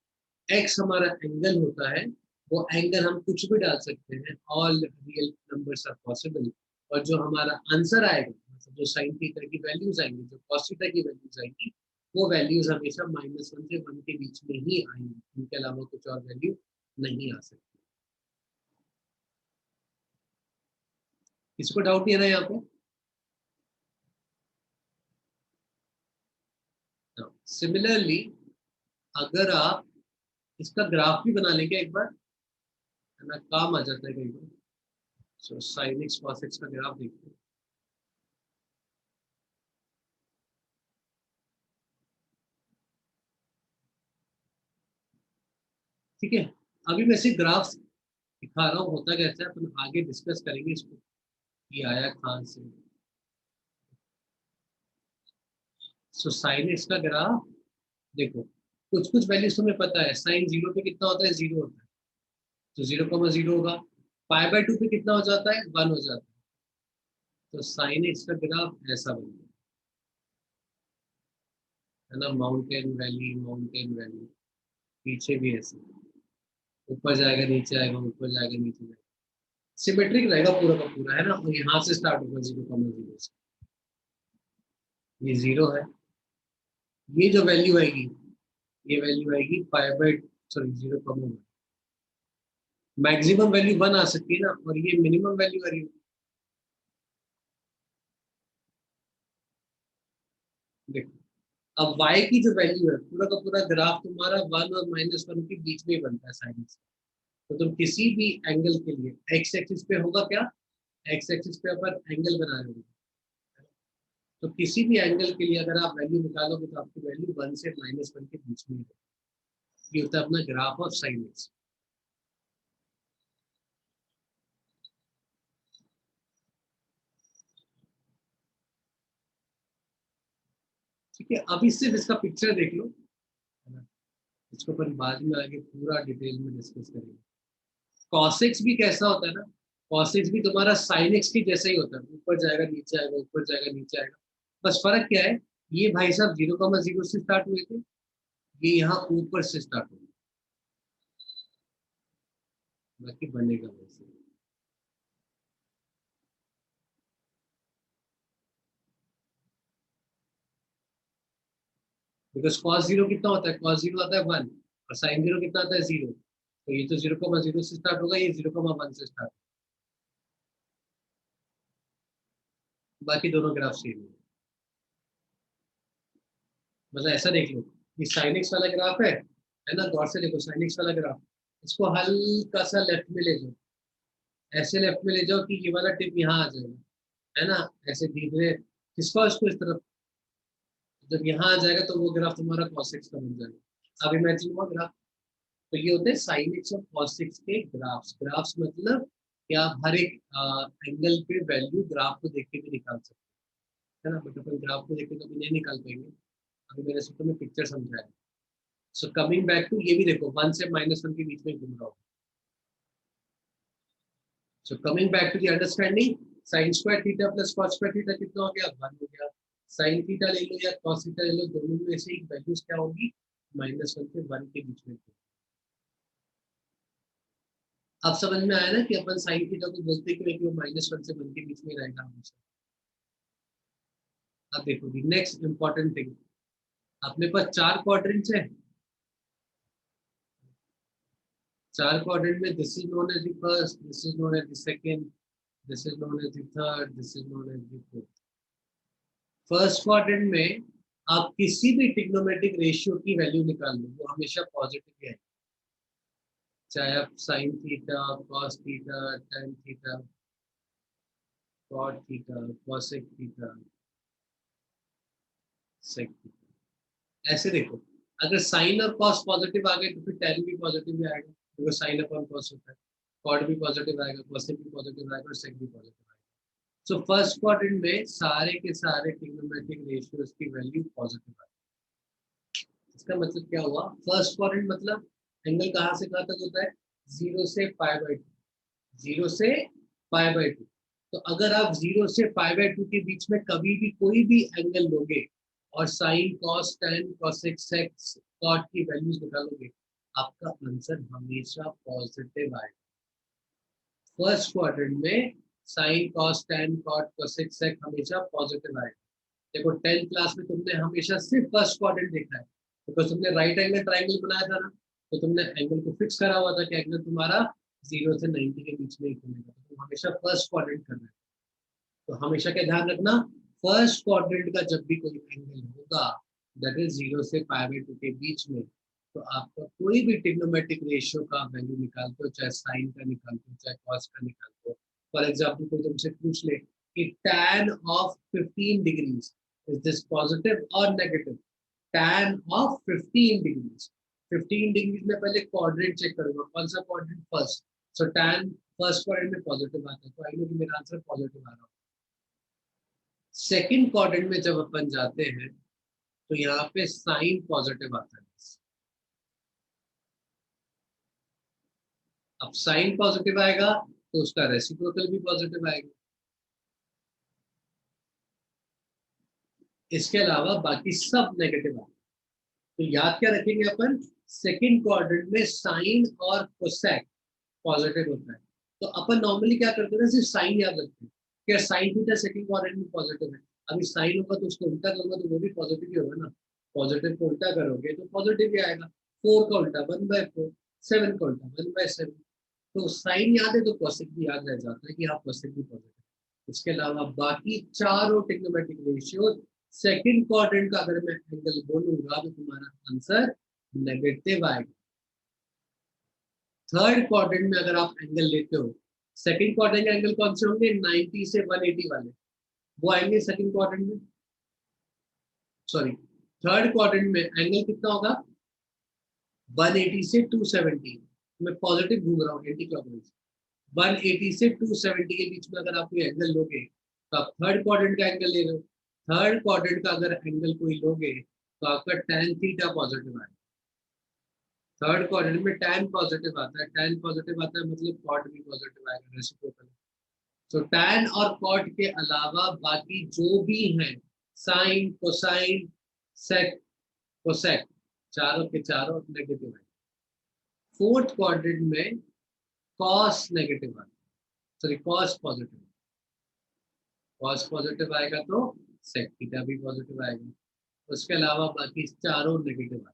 A: x हमारा एंगल होता है, वो एंगल हम कुछ भी डाल सकते हैं, all real numbers are possible. और जो हमारा आंसर आएगा, मतलब जो साइन थीटा की वैल्यूज आएंगी, जो कॉस थीटा की वैल्यूज आएंगी, वो वैल्यूज हमेशा -1 से 1 के बीच में ही आएंगी, इनके अलावा कुछ और वैल्यू नहीं आ सकती। इसको डाउट नहीं है ना यहाँ पे? सिमिलरली अगर आप इसका ग्राफ भी बना लेंगे एक बार, है ना, काम आ जाता है कई बार। So sine x cos x का ग्राफ देखते हैं। ठीक है, अभी मैं सिर्फ ग्राफ दिखा रहा हूँ, होता कैसा है अपन आगे डिस्कस करेंगे इसको, ये आया कहाँ से। सो साइन एक्स का ग्राफ देखो, कुछ कुछ वैल्यूज तुम्हें पता है, साइन 0 पे कितना होता है? 0 होता है, तो 0,0 होगा। π/2 पे कितना हो जाता है? 1 हो जाता है। तो साइन एक्स का ग्राफ ऐसा बनता है ना, माउंटेन वैली माउंटेन वैली, पीछे भी ऐसे, ऊपर जाएगा नीचे आएगा, ऊपर जाएगा नीचे जाएगा, सिमेट्रिक रहेगा पूरा का पूरा, है ना। और यहाँ से स्टार्ट होगा 0,0 से, ये 0 है। ये जो वैल्यू आएगी, ये वैल्यू आएगी सॉरी 0,1। मैक्सिमम वैल्यू 1 आ सकती है ना, और ये मिनिमम वैल्यू आ रही है। देखो अब y की जो वैल्यू है, पूरा का पूरा ग्राफ तुम्हारा 1 और -1 के बीच में ही बनता है साइन से। तो तुम किसी भी एंगल के लिए x एक्सिस पे होगा क्या? x एक्सिस पे अपन एंगल बना रहे होंगे, तो किसी भी एंगल के लिए अगर आप वैल्यू निकालोगे तो आपकी वैल्यू 1 से -1 के बीच में है। ये होता है अपना ग्राफ ऑफ साइन एक्स। ठीक है, अभी सिर्फ इसका पिक्चर देख लो, है ना? इसको अपन बाद में आगे पूरा डिटेल में डिस्कस करेंगे। cos x भी कैसा होता है ना, cos x भी तुम्हारा sin x की जैसा ही होता है, ऊपर जाएगा नीचे आएगा, ऊपर जाएगा नीचे आएगा। बस फर्क क्या है, ये भाई साहब 0,0 से स्टार्ट हुए थे, ये यहाँ ऊपर से स्टार्ट हुए, बाकी बनेगा वैसे। बिकॉज cos 0 कितना होता है, cos 0 आता है 1 और sin 0 कितना आता है 0, तो ये तो 0,0 से स्टार्ट होगा, ये 0,1 से स्टार्ट, बाकी दोनों ग्राफ सेम है। मतलब ऐसा देख लो, ये sin x वाला ग्राफ है ना, गौर से देखो sin x वाला ग्राफ, इसको हल्का सा लेफ्ट में ले जाओ, ऐसे लेफ्ट में ले जाओ कि ये वाला टिप यहाँ आ जाएगा, है ना, ऐसे धीरे खिसकाओ इसको इस तरफ, जब यहाँ आ जाएगा तो वो ग्राफ तुम्हारा cos x का बन जाएगा। अब इमेजिन हुआ ग्राफ, तो ये होते हैं sin x और cos x के ग्राफ्स। ग्राफ्स मतलब कि आप हर एक एंगल पे वैल्यू ग्राफ को देख के भी निकाल सकते हैं, है ना, बट अपन ग्राफ को देख के कभी नहीं निकाल पाएंगे, अभी मैंने सिर्फ तुम्हें पिक्चर समझाया। सो कमिंग बैक टू, ये भी देखो 1 से -1 के बीच में घूम रहा हूँ। So coming back to the understanding, sin square theta plus cos square theta कितना हो गया, 1 हो गया। sin थीटा ले लो या cos थीटा ले लो, दोनों में से एक वैल्यूज क्या होगी, -1 से 1 के बीच में। अब समझ में आया ना कि अपन sin थीटा को बोलते क्यों है, कि वो -1 से 1 के बीच में रहेगा हमेशा। अब देखो नेक्स्ट इंपॉर्टेंट थिंग, अपने पास 4 क्वाड्रेंट्स है, 4 क्वाड्रेंट में this is known as the first, this is known as the second, this is known as the third, this is known as the fourth. First quadrant में आप किसी भी trigonometric ratio की value निकाल लो, वो हमेशा पॉजिटिव है, चाहे आप sin theta, cos theta, tan theta, cot theta, cosec theta, sec theta. ऐसे देखो, अगर sin और cos पॉजिटिव आ गए तो फिर tan भी पॉजिटिव ही आएगा, क्योंकि sin अपॉन cos होता है, cot भी पॉजिटिव आएगा, cosec भी पॉजिटिव आएगा और sec भी पॉजिटिव आएगा। सो फर्स्ट क्वाड्रेंट में सारे के सारे ट्रिग्नोमेट्रिक रेशियोज की वैल्यू पॉजिटिव आएगी। इसका मतलब क्या हुआ, फर्स्ट क्वाड्रेंट मतलब एंगल कहाँ से कहाँ तक होता है, 0 से π/2, 0 से π/2। तो अगर आप 0 से π/2 के बीच में कभी भी कोई भी एंगल लोगे और sine, cos, tan, cosec, sec, cot की वैल्यूज निकालोगे, आपका आंसर हमेशा पॉजिटिव आएगा। फर्स्ट क्वाड्रेंट में sine, cos, tan, cot, cosec, sec हमेशा पॉजिटिव आएगा। देखो 10th क्लास में तुमने हमेशा सिर्फ फर्स्ट क्वाड्रेंट देखा है, बिकॉज तुमने राइट एंगल ट्राइंगल बनाया था ना, तो तुमने एंगल को फिक्स करा हुआ था कि एंगल तुम्हारा 0 से 90 के बीच में ही खुलेगा, तो तुम हमेशा फर्स्ट क्वाड्रेंट कर रहे हो। तो हमेशा क्या ध्यान रखना, फर्स्ट क्वाड्रेंट का जब भी कोई एंगल होगा दैट इज 0 से π/2 के बीच में, तो आपका कोई भी ट्रिग्नोमेट्रिक रेशियो का वैल्यू निकालते हो, चाहे साइन का निकालते हो, चाहे कॉस का निकालते हो। फॉर एग्जाम्पल कोई तुमसे पूछ ले कि tan of 15 degrees is this positive और negative, tan of 15 degrees, 15 degrees में पहले क्वाड्रेंट चेक करूंगा, कौन सा quadrant, first. So tan first quadrant में पॉजिटिव आता है, तो आई नो कि मेरा आंसर पॉजिटिव आ रहा है। सेकंड क्वाड्रेंट में जब अपन जाते हैं तो यहाँ पे साइन पॉजिटिव आता है। अब साइन पॉजिटिव आएगा तो उसका रेसिप्रोकल भी पॉजिटिव आएगा। इसके अलावा बाकी सब नेगेटिव आएगा। तो याद क्या रखेंगे अपन, सेकंड क्वाड्रेंट में साइन और कोसेक पॉजिटिव होता है, तो अपन नॉर्मली क्या करते हैं, सिर्फ साइन याद रखते हैं, क्या साइन थीटा सेकंड क्वाड्रेंट में पॉजिटिव है। अभी साइन होगा तो उसको उल्टा करूंगा तो वो भी पॉजिटिव ही होगा ना, पॉजिटिव को उल्टा करोगे तो पॉजिटिव ही आएगा। 4 का उल्टा 1/4, 7 का उल्टा 1/7। तो साइन याद है तो कोसेक भी याद रह जाता है कि हाँ कोसेक भी पॉजिटिव। इसके अलावा बाकी चारों ट्रिग्नोमेट्रिक रेशियो सेकंड क्वाड्रेंट का अगर मैं एंगल बोलूंगा तो तुम्हारा आंसर नेगेटिव आएगा। थर्ड क्वाड्रेंट में अगर आप एंगल लेते हो, सेकंड क्वाड्रेंट के एंगल कौन से होंगे, 90 से 180 वाले, वो आएंगे सेकंड क्वाड्रेंट में। सॉरी, थर्ड क्वाड्रेंट में एंगल कितना होगा, 180 से 270। मैं पॉजिटिव घूम रहा हूँ एंटी क्लॉकवाइज, 180 से 270 के बीच में अगर आप कोई एंगल लोगे तो आप थर्ड क्वाड्रेंट का एंगल ले रहे हो। थर्ड क्वाड्रेंट का अगर एंगल कोई लोगे तो आपका tan थीटा पॉजिटिव आएगा। थर्ड क्वाड्रेंट में tan पॉजिटिव आता है, tan पॉजिटिव आता है मतलब कॉट भी पॉजिटिव आएगा, रेसिप्रोकल। तो tan और कॉट के अलावा बाकी जो भी हैं, साइन, कोसाइन, सेक, कोसेक, चारों के चारों नेगेटिव है। फोर्थ क्वाड्रेंट में कॉस नेगेटिव आएगा, sorry cos positive, cos positive आएगा तो सेक थीटा भी पॉजिटिव आएगा। उसके अलावा बाकी चारों नेगेटिव आएगा।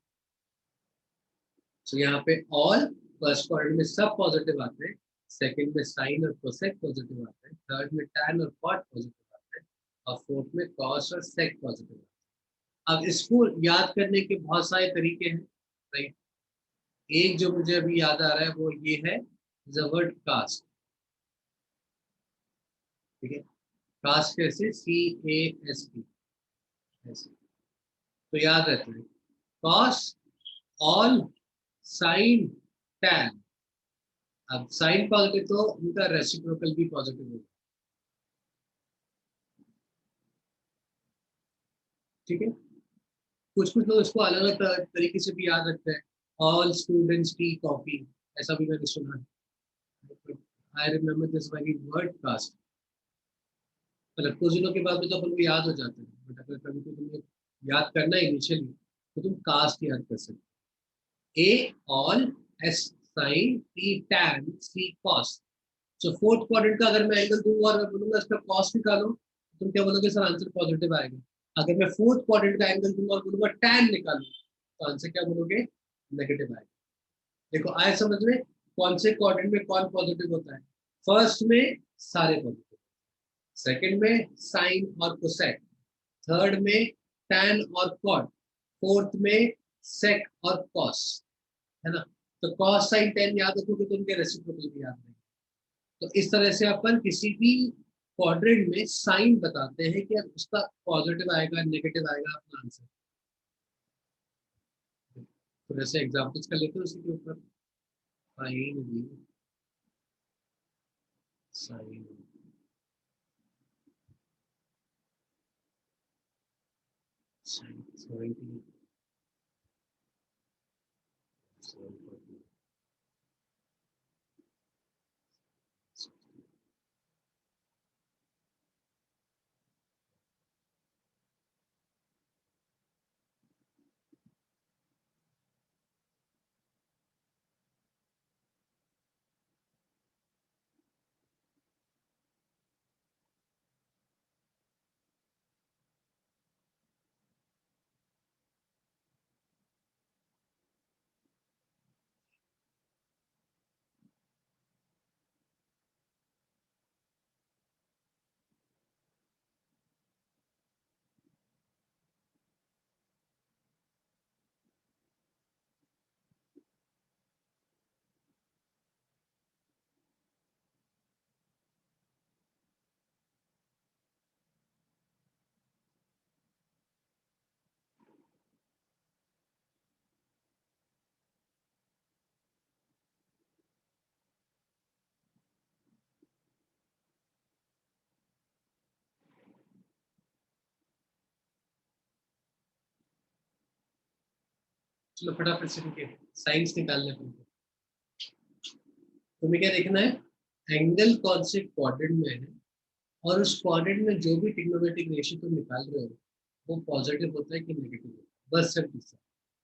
A: तो यहाँ पे ऑल फर्स्ट क्वाड्रेंट में सब पॉजिटिव आते हैं, सेकंड में साइन और कोसेक पॉजिटिव आते हैं, थर्ड में टैन और कॉट पॉजिटिव आते हैं, और फोर्थ में कॉस और सेक पॉजिटिव आते हैं। अब इसको याद करने के बहुत सारे तरीके हैं, राइट। एक जो मुझे अभी याद आ रहा है वो ये है, द वर्ड कास्ट। ठीक है, कास्ट कैसे, CAST ऐसे, तो याद रहता है कॉस, ऑल, साइन, टैन। अब साइन पॉजिटिव तो उनका रेसिप्रोकल भी पॉजिटिव होगा। ठीक है, कुछ कुछ लोग इसको अलग अलग तरीके से भी याद रखते हैं, ऑल स्टूडेंट्स टी कॉपी, ऐसा भी मैंने सुना है। I remember this very word cast. मतलब कुछ दिनों के बाद में तो अपन को याद हो जाता है, बट अगर कभी तो तुम्हें याद करना है इनिशियली तो तुम कास्ट याद कर सकते। A all, S sine, T tan, C cos. So fourth quadrant का अगर मैं एंगल दूंगा और मैं बोलूंगा इसका कॉस निकालो, तुम क्या बोलोगे सर, आंसर पॉजिटिव आएगा। अगर मैं फोर्थ क्वाड्रेंट का एंगल दूंगा और बोलूंगा टैन निकालो, तो आंसर क्या बोलोगे, नेगेटिव आएगा। देखो आए समझ में, कौन से क्वाड्रेंट में कौन पॉजिटिव होता है। फर्स्ट में सारे पॉजिटिव, सेकंड में साइन और कोसेक, थर्ड में टैन और कॉट, फोर्थ में सेक और कॉस, है ना। तो कॉस साइन टैन याद रखोगे तो उनके रेसिप्रोकल भी याद रहेंगे। तो इस तरह से अपन किसी भी क्वाड्रेंट में साइन बताते हैं कि उसका पॉजिटिव आएगा नेगेटिव आएगा अपना आंसर। तो जैसे एग्जांपल्स कर लेते हैं उसी के ऊपर, साइन भी, साइन, साइन 70, चलो फटाफट से साइंस निकालने पर तुम्हें क्या देखना है, एंगल कौन से क्वाड्रेंट में है और उस क्वाड्रेंट में जो भी ट्रिग्नोमेट्रिक रेशियो तुम निकाल रहे हो वो पॉजिटिव होता है कि नेगेटिव होता है, बस सिर्फ इसका।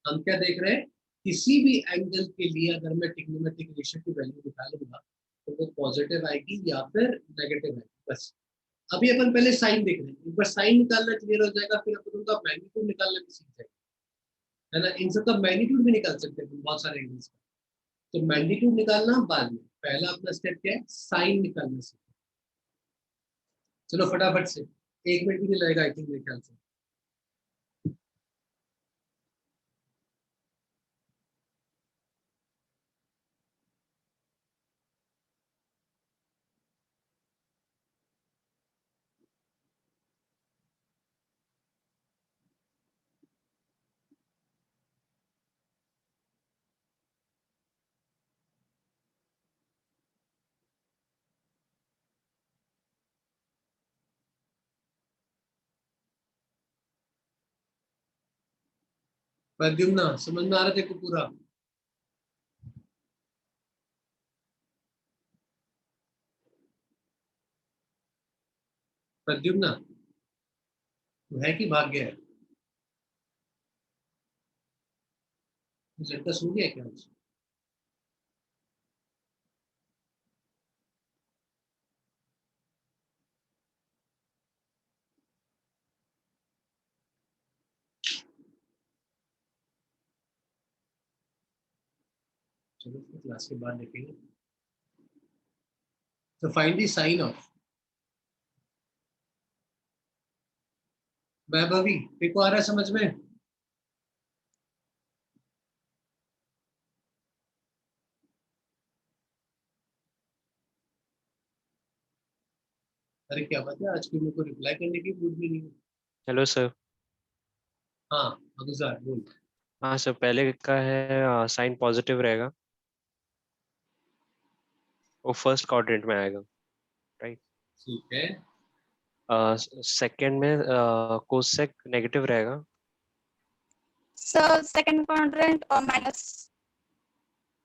A: हम क्या देख रहे हैं, किसी भी एंगल के लिए अगर मैं ट्रिग्नोमेट्रिक रेशियो की वैल्यू निकालूंगा तो वो पॉजिटिव आएगी या फिर नेगेटिव आएगी, बस। अभी अपन पहले साइन देख रहे हैं, एक बार साइन निकालना क्लियर हो जाएगा फिर अपन उनका मैग्नीट्यूड निकालना भी सीख जाएंगे, है ना। इन सबका मैग्नीट्यूड भी निकाल सकते हैं बहुत सारे एंगल्स का। तो मैग्नीट्यूड निकालना बाद में, पहला अपना स्टेप क्या है, साइन निकालना सीखो। चलो फटाफट से, 1 मिनट भी नहीं लगेगा आई थिंक मेरे ख्याल से। प्रद्युम्ना समझ में आ रहा तेरे को पूरा? प्रद्युम्ना तू है कि भाग गया है? लड़का सो गया क्या आज? चलो फिर क्लास के बाद देखेंगे। तो find the sine of Vaibhavi, तेरे को आ रहा है समझ में? अरे क्या बात है, आज की मेरे को रिप्लाई करने की मूड भी नहीं है।
B: Hello sir.
A: हाँ अगुजार बोल।
B: हाँ सर, पहले का है साइन पॉजिटिव रहेगा, वो फर्स्ट क्वाड्रेंट में आएगा, राइट।
A: ठीक है।
B: सेकंड में कोसेक नेगेटिव रहेगा।
D: सर सेकंड क्वाड्रेंट और माइनस,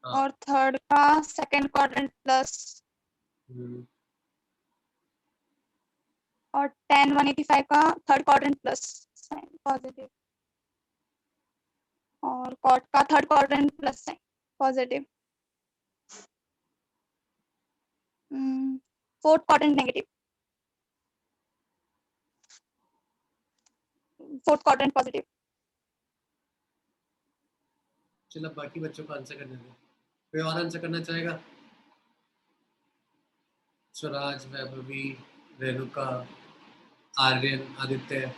A: हाँ।
D: और थर्ड का सेकंड क्वाड्रेंट प्लस, और 185 का third quadrant plus sign positive, और कॉट का third quadrant plus sign positive, fourth quadrant negative, fourth quadrant positive.
A: चलो बाकी बच्चों को आंसर करने दो। कोई और आंसर करना चाहेगा? स्वराज, वैभवी, रेणुका, आर्यन, आदित्य,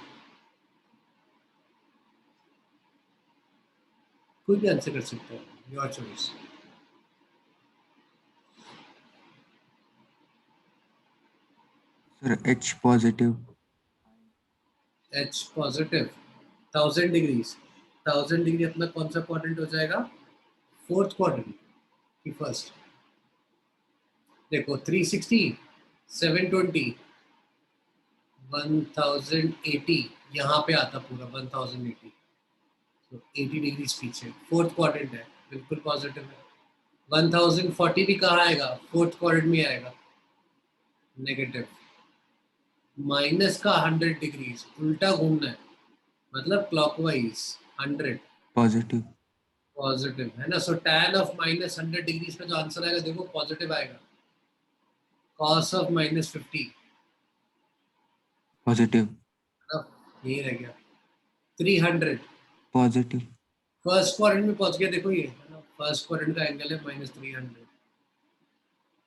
A: कोई भी आंसर कर सकता है, your choice.
C: Sir, H positive.
A: H positive 1000 degrees. 1000 degree अपना कौन सा क्वाड्रेंट हो जाएगा? फोर्थ क्वाड्रेंट की फर्स्ट। देखो 360, 720, 1080 यहाँ पे आता पूरा 1080, तो 80 डिग्रीज पीछे फोर्थ क्वाड्रेंट है, बिल्कुल पॉजिटिव है। 1040 भी कहाँ आएगा? फोर्थ क्वाड्रेंट में आएगा, नेगेटिव। माइनस का 100 डिग्रीज उल्टा घूमना है, मतलब क्लॉकवाइज 100
C: Positive.
A: पॉजिटिव है ना। सो tan ऑफ माइनस 100 डिग्रीज का जो आंसर आएगा देखो पॉजिटिव आएगा। cos of minus 50
C: Positive.
A: ये रह गया 300।
C: Positive.
A: फर्स्ट क्वाड्रेंट में पहुंच गया, देखो ये है ना, फर्स्ट क्वाड्रेंट का एंगल है माइनस 300,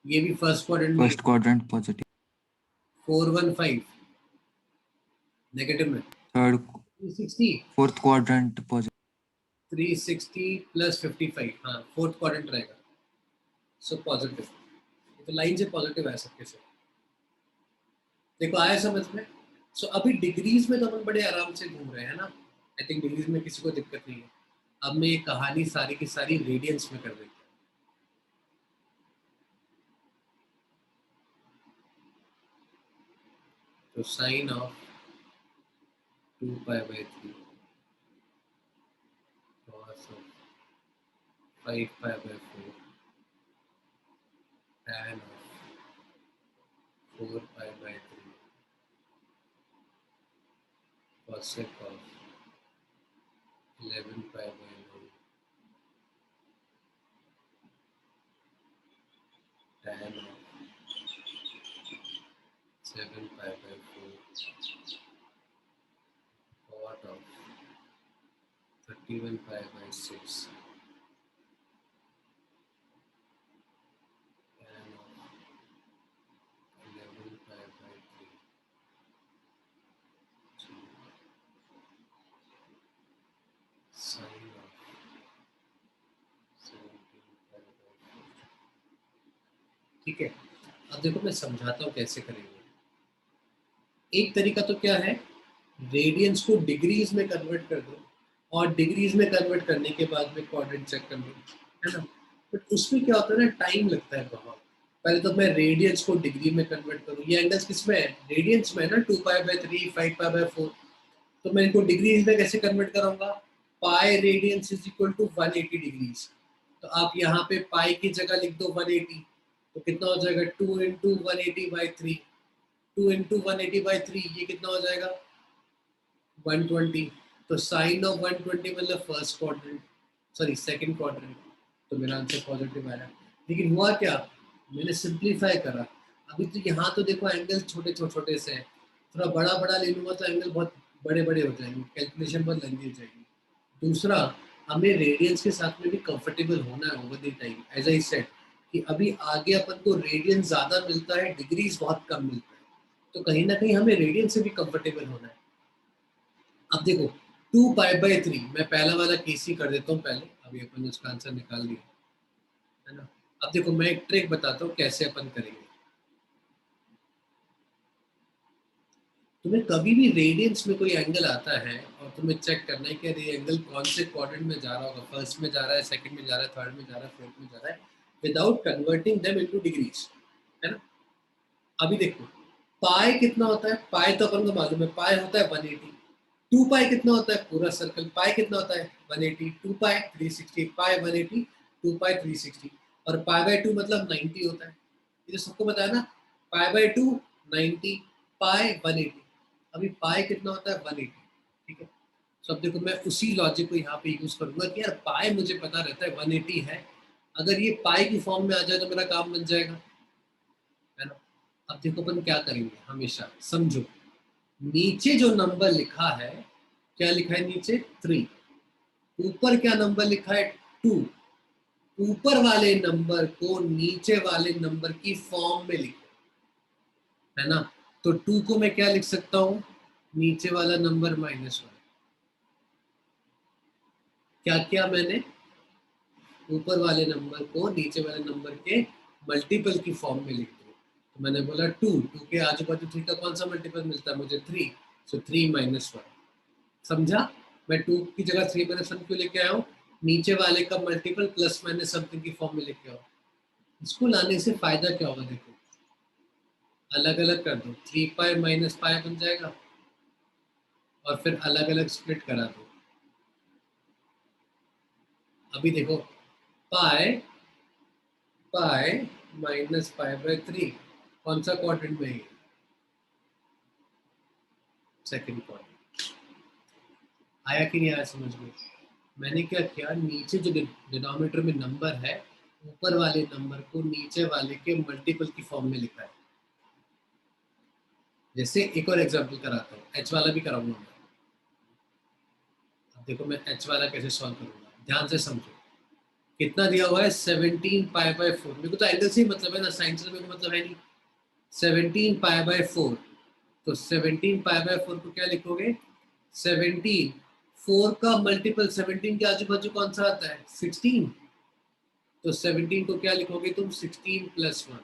A: ये भी फर्स्ट क्वाड्रेंट में।
C: First quadrant positive.
A: 415 नेगेटिव में।
C: Third,
A: 360,
C: fourth quadrant positive.
A: 360 plus 55, हाँ फोर्थ क्वाड्रेंट रहेगा, सो पॉजिटिव। तो लाइन से पॉजिटिव है सबके से, देखो आया समझ में? सो अभी डिग्रीज में तो अपन बड़े आराम से घूम रहे हैं ना, आई थिंक डिग्रीज में किसी को दिक्कत नहीं है। अब मैं ये कहानी सारी की सारी रेडियंस में कर देता हूँ। तो sign of 2π/3 cos of 5π/4 tan of 4π/3 cosec of 11π/9 tan of 7π/4 cot of 31π/6 tan of 11π/3 sin of 17π/4। ठीक है, अब देखो मैं समझाता हूँ कैसे करेंगे। एक तरीका तो क्या है, रेडियंस को डिग्रीज में कन्वर्ट कर दो और डिग्रीज में कन्वर्ट करने के बाद में क्वाड्रेंट चेक कर लो, है ना। बट उसमें क्या होता है ना, टाइम लगता है बहुत। पहले तो मैं रेडियंस को डिग्री में कन्वर्ट करूँ, ये एंगल्स किस में है? रेडियंस में है ना, 2π/3 5π/4। तो मैं इनको डिग्रीज में कैसे कन्वर्ट करूंगा? Pi radians is equal to 180 degrees. तो आप यहाँ पे पाई की जगह लिख दो 180, तो कितना हो जाएगा 2 इंटू 180/3। 2 इंटू 180/3 ये कितना हो जाएगा 120। तो साइन ऑफ 120 मतलब first quadrant, sorry second quadrant. तो मेरा आंसर पॉजिटिव आया। लेकिन हुआ क्या, मैंने सिंप्लीफाई करा। अभी तो यहाँ तो देखो एंगल छोटे छोटे से हैं, थोड़ा बड़ा बड़ा ले लूंगा तो एंगल बहुत बड़े बड़े हो जाएंगे, कैलकुलेशन बहुत लंबी हो जाएगी। दूसरा, हमें रेडियंस के साथ में भी कंफर्टेबल होना है over the time. As I said कि अभी आगे अपन को रेडियंस ज़्यादा मिलता है, डिग्रीज बहुत कम मिलता है, तो कहीं ना कहीं हमें रेडियंस से भी कंफर्टेबल होना है। अब देखो 2π/3, मैं पहला वाला केस ही कर देता हूँ पहले, अभी अपन ने उसका आंसर निकाल लिया है ना। अब देखो मैं एक ट्रिक बताता हूँ कैसे अपन करेंगे। तुम्हें कभी भी रेडियंस में कोई एंगल आता है और तुम्हें चेक करना है कि ये एंगल कौन से क्वाड्रेंट में जा रहा होगा, फर्स्ट में जा रहा है, सेकंड में जा रहा है, थर्ड में जा रहा है, फोर्थ में जा रहा है, without converting them into degrees, है ना। अभी देखो पाई कितना होता है, पाई तो अपन को मालूम है, पाई होता है 180। 2π कितना होता है, पूरा सर्कल पाई कितना होता है 180, 2π 360, पाई 180, 2π 360, और π/2 मतलब 90 होता है। ये तो सबको पता है ना, π/2 90, पाई 180। अभी पाई कितना होता है 180, ठीक है। तो अब देखो मैं उसी लॉजिक को यहाँ पे यूज करूंगा कि यार पाई मुझे पता रहता है 180 है, अगर ये पाई की फॉर्म में आ जाए तो मेरा काम बन जाएगा, है ना। अब देखो अपन क्या करेंगे, हमेशा समझो, नीचे जो नंबर लिखा है, क्या लिखा है नीचे 3, ऊपर क्या नंबर लिखा है 2, ऊपर वाले नंबर को नीचे वाले नंबर की फॉर्म में लिखो, है ना। तो 2 को मैं क्या लिख सकता हूं, नीचे वाला नंबर -1। क्या किया मैंने, ऊपर वाले नंबर को नीचे वाले नंबर के मल्टीपल की फॉर्म में लिख दो। तो मैंने बोला 2 के आजू बाजू 3 का कौन सा मल्टीपल मिलता है मुझे 3, सो 3 - 1। समझा, मैं 2 की जगह 3 - 1 क्यों लेके आया हूँ, नीचे वाले का मल्टीपल प्लस माइनस समथिंग की फॉर्म में लेके आओ। इसको लाने से फायदा क्या होगा, देखो अलग अलग कर दो, 3π - π बन जाएगा, और फिर अलग अलग स्प्लिट करा दो। अभी देखो पाई -π/3 कौन सा क्वाड्रेंट में है, सेकंड क्वाड्रेंट। आया कि नहीं आया समझ में। मैंने क्या किया, नीचे जो डिनोमिनेटर में नंबर है, ऊपर वाले नंबर को नीचे वाले के मल्टीपल की फॉर्म में लिखा है। जैसे एक और एग्जांपल कराता हूँ, एच वाला भी कराऊंगा मैं। अब देखो मैं एच वाला कैसे सॉल्व करूंगा, ध्यान से समझो। कितना दिया हुआ है 17π/4, मेरे को तो एंगल से ही मतलब है ना, साइन से मेरे को मतलब है नहीं। 17π/4, तो 17π/4 को क्या लिखोगे, 17, 4 का मल्टीपल 17 के आजू बाजू कौन सा आता है 16, तो 17 को क्या लिखोगे तुम 16 + 1।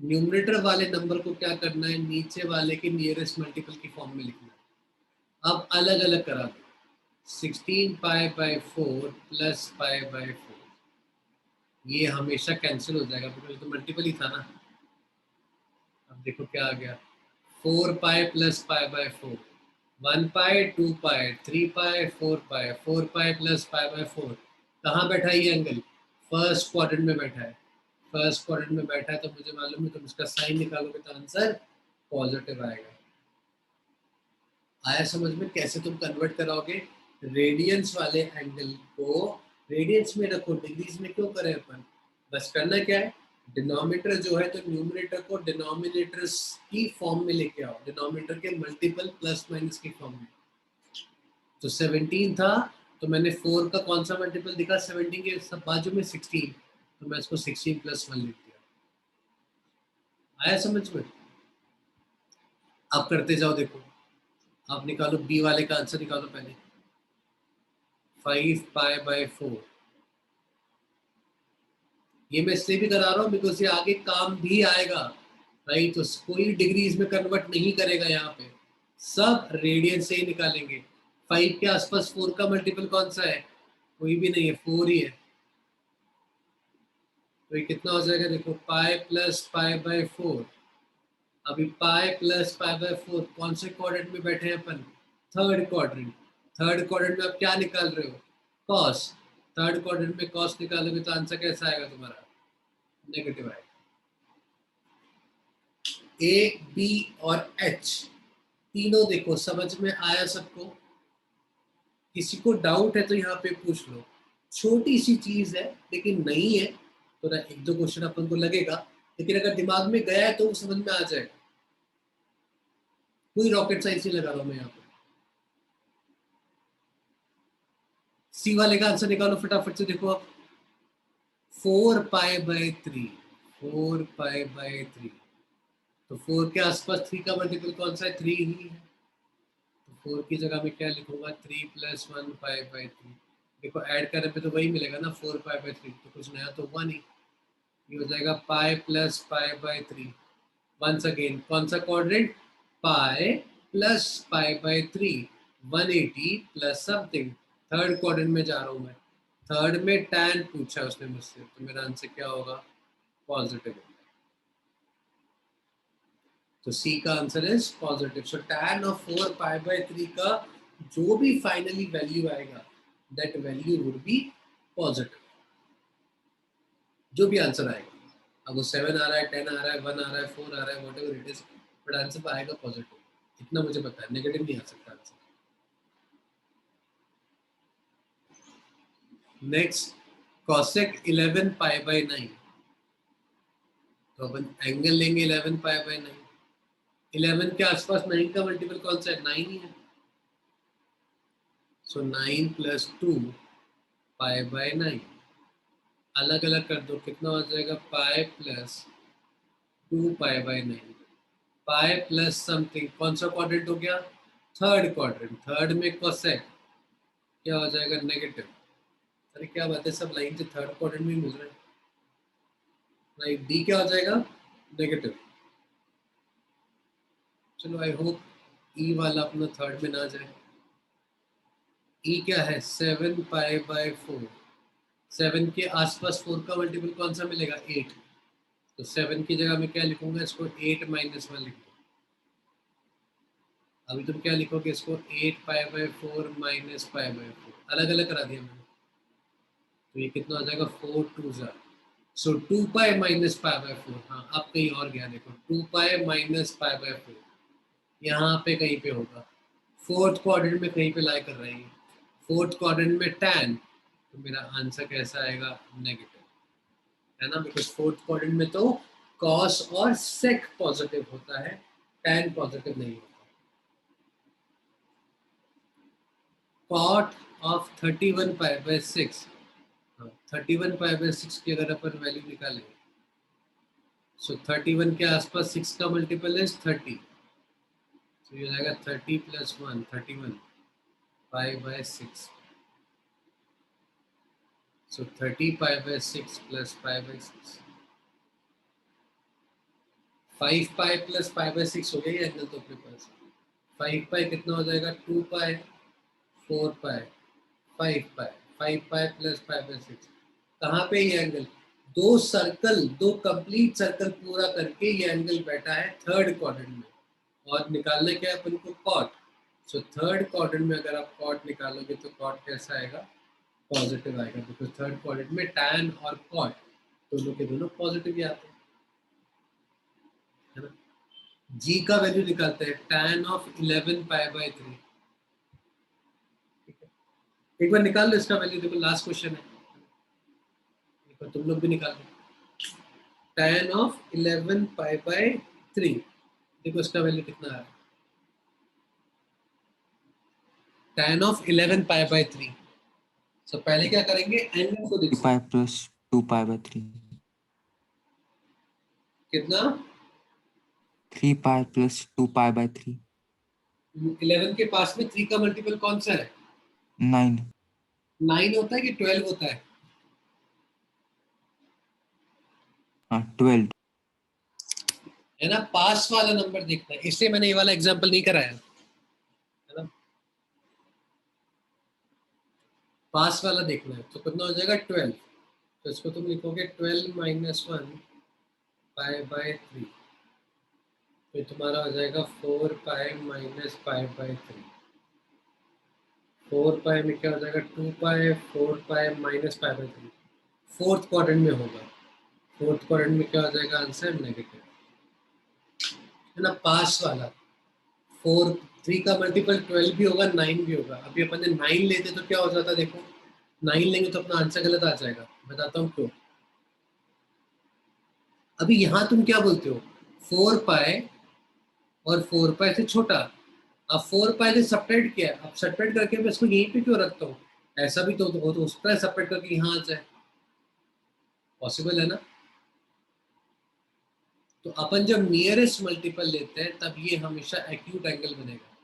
A: न्यूमरेटर वाले नंबर को क्या करना है, नीचे वाले के नियरेस्ट मल्टीपल की फॉर्म में लिखना है। अब अलग अलग करा दो, 16π/4 + π/4, ये हमेशा कैंसिल हो जाएगा बिकॉज तो मल्टीपल ही था ना। अब देखो क्या आ गया, 4π + π/4, 1π 2π 3π 4π 4π + π/4। कहाँ बैठा है ये एंगल, फर्स्ट क्वाड्रेंट में बैठा है। फर्स्ट क्वाड्रेंट में बैठा है तो मुझे मालूम है, तुम इसका साइन निकालोगे तो आंसर पॉजिटिव आएगा। आया समझ में कैसे तुम कन्वर्ट कराओगे, रेडियंस वाले एंगल को रेडियंस में रखो, डिग्रीज में क्यों करें अपन। बस करना क्या है, डिनोमिनेटर जो है तो न्यूमरेटर को डिनोमिनेटर्स की फॉर्म में लेके आओ, डिनोमिनेटर के मल्टीपल प्लस माइनस की फॉर्म में। तो 17 था, तो मैंने 4 का कौन सा मल्टीपल दिखा 17 के सब बाजू में 16, तो मैं इसको 16 + 1 लिख दिया। आया समझ में। अब करते जाओ, देखो आप निकालो बी वाले का आंसर निकालो पहले, 5π/4। ये मैं इसलिए भी करा रहा हूँ बिकॉज ये आगे काम भी आएगा, राइट। तो कोई डिग्रीज में कन्वर्ट नहीं करेगा, यहाँ पे सब रेडियंस से ही निकालेंगे। 5 के आसपास 4 का मल्टीपल कौन सा है, कोई भी नहीं है, 4 ही है। तो ये कितना हो जाएगा, देखो पाई + π/4। अभी पाई + π/4 कौन से क्वाड्रेंट में बैठे हैं अपन, थर्ड क्वाड्रेंट। थर्ड क्वाड्रेंट में आप क्या निकाल रहे हो? कॉस। थर्ड क्वाड्रेंट में कॉस निकालोगे तो आंसर कैसा आएगा तुम्हारा? नेगेटिव आएगा। ए, बी और एच तीनों देखो समझ में आया सबको? किसी को डाउट है तो यहाँ पे पूछ लो। छोटी सी चीज है लेकिन नहीं है तो ना एक दो क्वेश्चन अपन को लगेगा, लेकिन अगर दिमाग में गया है तो वो समझ में आ जाएगा। कोई रॉकेट साइंस नहीं लगा रहा हूं मैं यहाँ पे। सी वाले का आंसर निकालो फटाफट से। देखो आप 4π/3 4π/3 तो 4 के आसपास 3 का मल्टीपल कौन सा है? 3 ही है। तो 4 की जगह में क्या लिखूंगा? 3 + 1 π/3। देखो ऐड करने पे तो वही मिलेगा ना 4π/3, तो कुछ नया तो हुआ नहीं। ये हो जाएगा पाई प्लस π/3। वंस अगेन कौन सा quadrant? Pi plus π/3 180 plus something. Third quadrant में जा रहा हूँ मैं। थर्ड में tan पूछा उसने मुझसे, तो मेरा आंसर क्या होगा? पॉजिटिव। तो सी का answer is positive. So tan of 4π/3 का जो भी फाइनली वैल्यू आएगा that value would be positive. जो भी आंसर आएगा, अब वो 7 आ रहा है, 10 आ रहा है, 1 आ रहा है, 4 आ रहा है, whatever it is, but answer आएगा पॉजिटिव। इतना मुझे पता है, नेगेटिव नहीं आ सकता आंसर। Next cosec 11π/9। तो अपन एंगल लेंगे 11π/9। 11 के आसपास 9 का मल्टीपल कौन सा है? 9 ही है। सो 9 + 2 π/9। अलग अलग कर दो, कितना हो जाएगा? Pi plus 2 π/9। Pi plus something, कौन सा क्वाड्रेंट हो गया? Third quadrant. थर्ड में कोसेक क्या हो जाएगा? नेगेटिव। अरे क्या बात है, सब लाइन से थर्ड क्वाड्रेंट में मिल रहा है। राइट, डी क्या हो जाएगा? नेगेटिव। चलो आई होप ई वाला अपना थर्ड में ना जाए। ई क्या है? 7π/4। 7 के आसपास 4 का मल्टीपल कौन सा मिलेगा? 8। तो 7 की जगह में क्या लिखूंगा? इसको 8 - 1 लिखूंगा। अभी तुम क्या लिखोगे इसको? 8π/4 - π/4। अलग अलग करा दिया मैंने। तो ये कितना हो जाएगा? 4 2 ज़ा। सो 2π - π/4। हाँ अब कहीं और गया, देखो 2π - π/4 यहाँ पे कहीं पे होगा। फोर्थ क्वाड्रेंट में कहीं पे लाई कर रही है। फोर्थ क्वाड्रेंट में tan, तो मेरा आंसर कैसा आएगा? नेगेटिव, है ना? बिकॉज फोर्थ क्वाड्रेंट में तो cos और sec पॉजिटिव होता है, tan पॉजिटिव नहीं होता। cot of 31π/6। 31π/6 की अगर अपन वैल्यू निकालें, सो 31 के आसपास 6 का मल्टीपल इज 30। तो ये हो जाएगा 30 + 1 31 π/6। सो 30 π/6 + π/6 5π + π/6 हो गया ये एंगल तो अपने पास। 5π कितना हो जाएगा? 2π 4π 5π 5π + π/6। कहाँ पे ये एंगल? दो सर्कल, दो कंप्लीट सर्कल पूरा करके ये एंगल बैठा है थर्ड क्वाड्रेंट में, और निकालना क्या है अपन को? कॉट। सो थर्ड क्वाड्रेंट में अगर आप कॉट निकालोगे तो कॉट कैसा आएगा? पॉजिटिव आएगा, बिकॉज थर्ड क्वाड्रेंट में tan और कॉट दोनों के दोनों पॉजिटिव ही आते हैं, है ना? जी का वैल्यू निकालते हैं, tan ऑफ 11π/3। एक बार निकाल लो इसका वैल्यू, देखो लास्ट क्वेश्चन है, देखो तुम लोग भी निकाल लो। tan ऑफ 11π/3, देखो इसका वैल्यू कितना आ रहा है? tan of 11π/3। सो पहले क्या करेंगे? एंगल को देखो
C: 3π + 2π/3।
A: कितना?
C: 3π + 2π/3।
A: 11 के पास में 3 का मल्टीपल कौन सा है?
C: 9।
A: 9 होता है कि 12 होता है?
C: हाँ 12।
A: है ना? पास वाला नंबर देखना है, इसलिए मैंने ये वाला एग्जांपल नहीं कराया, है ना? पास वाला देखना है, तो कितना हो जाएगा? 12। तो इसको तुम लिखोगे 12 - 1 π/3। फिर तुम्हारा हो जाएगा 4π - π/3। 4 पाई में क्या हो जाएगा 2 पाई 4 pi minus pi by 3 fourth quadrant में होगा। फोर्थ क्वाड्रेंट में क्या हो जाएगा आंसर नेगेटिव है ना। पास वाला 4 3 का मल्टीपल 12 भी होगा 9 भी होगा। अभी अपन ने 9 लेते तो क्या हो जाता देखो 9 लेंगे तो अपना आंसर गलत आ जाएगा। बताता हूँ क्यों। अभी यहाँ तुम क्या बोलते हो 4 पाई और 4 पाई से छोटा। अब 4 पाई से सपरेट किया अब सपरेट करके मैं इसको यहीं पे क्यों रखता हूँ। ऐसा भी तो हो सकता है सपरेट करके यहाँ आ जाए। पॉसिबल है ना। तो अपन जब नियरेस्ट मल्टीपल लेते हैं तब ये हमेशा एक्यूट एंगल बनेगा।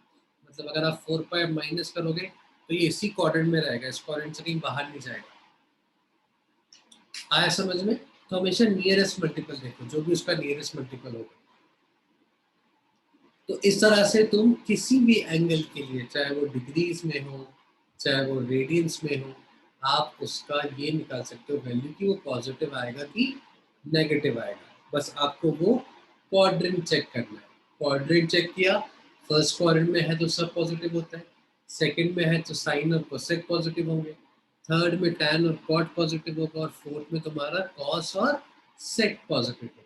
A: मतलब अगर आप 4 पाई माइनस करोगे तो ये इसी क्वाड्रेंट में रहेगा। इस क्वाड्रेंट से कहीं बाहर नहीं जाएगा। आया समझ में। तो हमेशा नियरेस्ट मल्टीपल देखो जो भी उसका नियरेस्ट मल्टीपल होगा। तो इस तरह से तुम किसी भी एंगल के लिए चाहे वो डिग्रीज में हो चाहे वो रेडियंस में हो आप उसका ये निकाल सकते हो वैल्यू कि वो पॉजिटिव आएगा कि नेगेटिव आएगा। बस आपको वो क्वाड्रेंट चेक करना है। क्वाड्रेंट चेक किया फर्स्ट क्वाड्रेंट में है तो सब पॉजिटिव होता है। सेकंड में है तो साइन और कोसेक पॉजिटिव होंगे। थर्ड में टैन और कॉट पॉजिटिव होगा और फोर्थ में तुम्हारा कॉस और सेक पॉजिटिव होगा।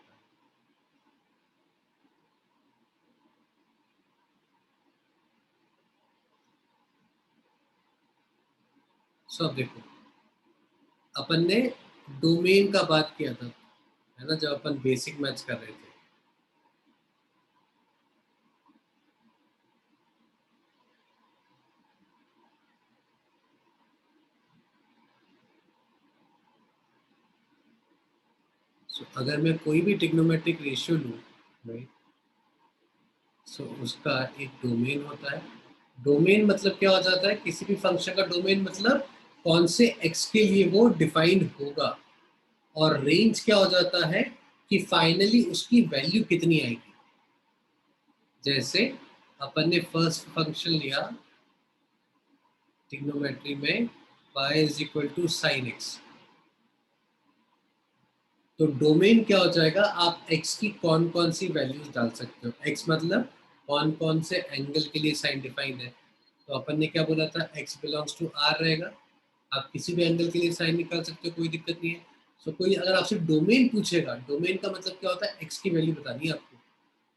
A: सो अब देखो अपन ने डोमेन का बात किया था है ना जब अपन बेसिक मैथ्स कर रहे थे। सो अगर मैं कोई भी ट्रिग्नोमेट्रिक रेशियो लूँ राइट सो उसका एक डोमेन होता है। डोमेन मतलब क्या हो जाता है किसी भी फंक्शन का डोमेन मतलब कौन से एक्स के लिए वो डिफाइंड होगा। और रेंज क्या हो जाता है कि फाइनली उसकी वैल्यू कितनी आएगी। जैसे अपन ने फर्स्ट फंक्शन लिया ट्रिग्नोमेट्री में y is equal to sine x. तो डोमेन क्या हो जाएगा आप x की कौन कौन सी वैल्यूज डाल सकते हो। x मतलब कौन कौन से एंगल के लिए साइन डिफाइंड है। तो अपन ने क्या बोला था x बिलोंग्स टू r रहेगा। आप किसी भी एंगल के लिए साइन निकाल सकते हो कोई दिक्कत नहीं है। सो कोई अगर आपसे डोमेन पूछेगा डोमेन का मतलब क्या होता है x की वैल्यू बतानी है आपको।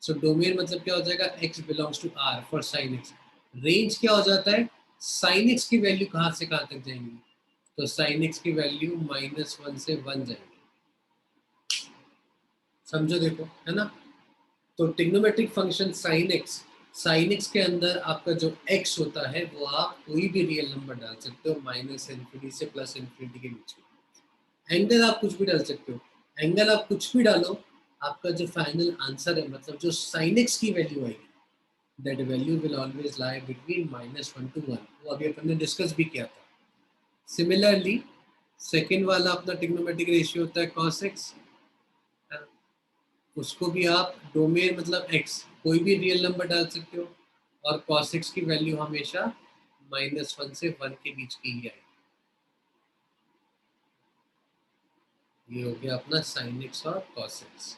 A: सो डोमेन मतलब क्या हो जाएगा x belongs to r for sine x। Range क्या हो जाता है साइन x की वैल्यू कहाँ से कहाँ तक जाएंगी। तो साइन x की वैल्यू -1 से 1 जाएंगी। समझो देखो है ना। तो ट्रिग्नोमेट्रिक फंक्शन साइन एक्स के अंदर आपका जो x होता है वो आप कोई भी रियल नंबर डाल सकते हो माइनस इन्फिनिटी से प्लस इन्फिनिटी के बीच में। एंगल आप कुछ भी डाल सकते हो। एंगल आप कुछ भी डालो आपका जो फाइनल आंसर है मतलब जो साइन एक्स की वैल्यू आएगी that value will always lie between -1 to 1। वो अभी अपन ने डिस्कस भी किया था। सिमिलरली सेकेंड वाला अपना ट्रिग्नोमेट्रिक रेशियो होता है cos x। उसको भी आप डोमेन मतलब x कोई भी रियल नंबर डाल सकते हो और cos x की वैल्यू हमेशा -1 से 1 के बीच की ही आएगी। ये हो गया अपना sin x और cos x।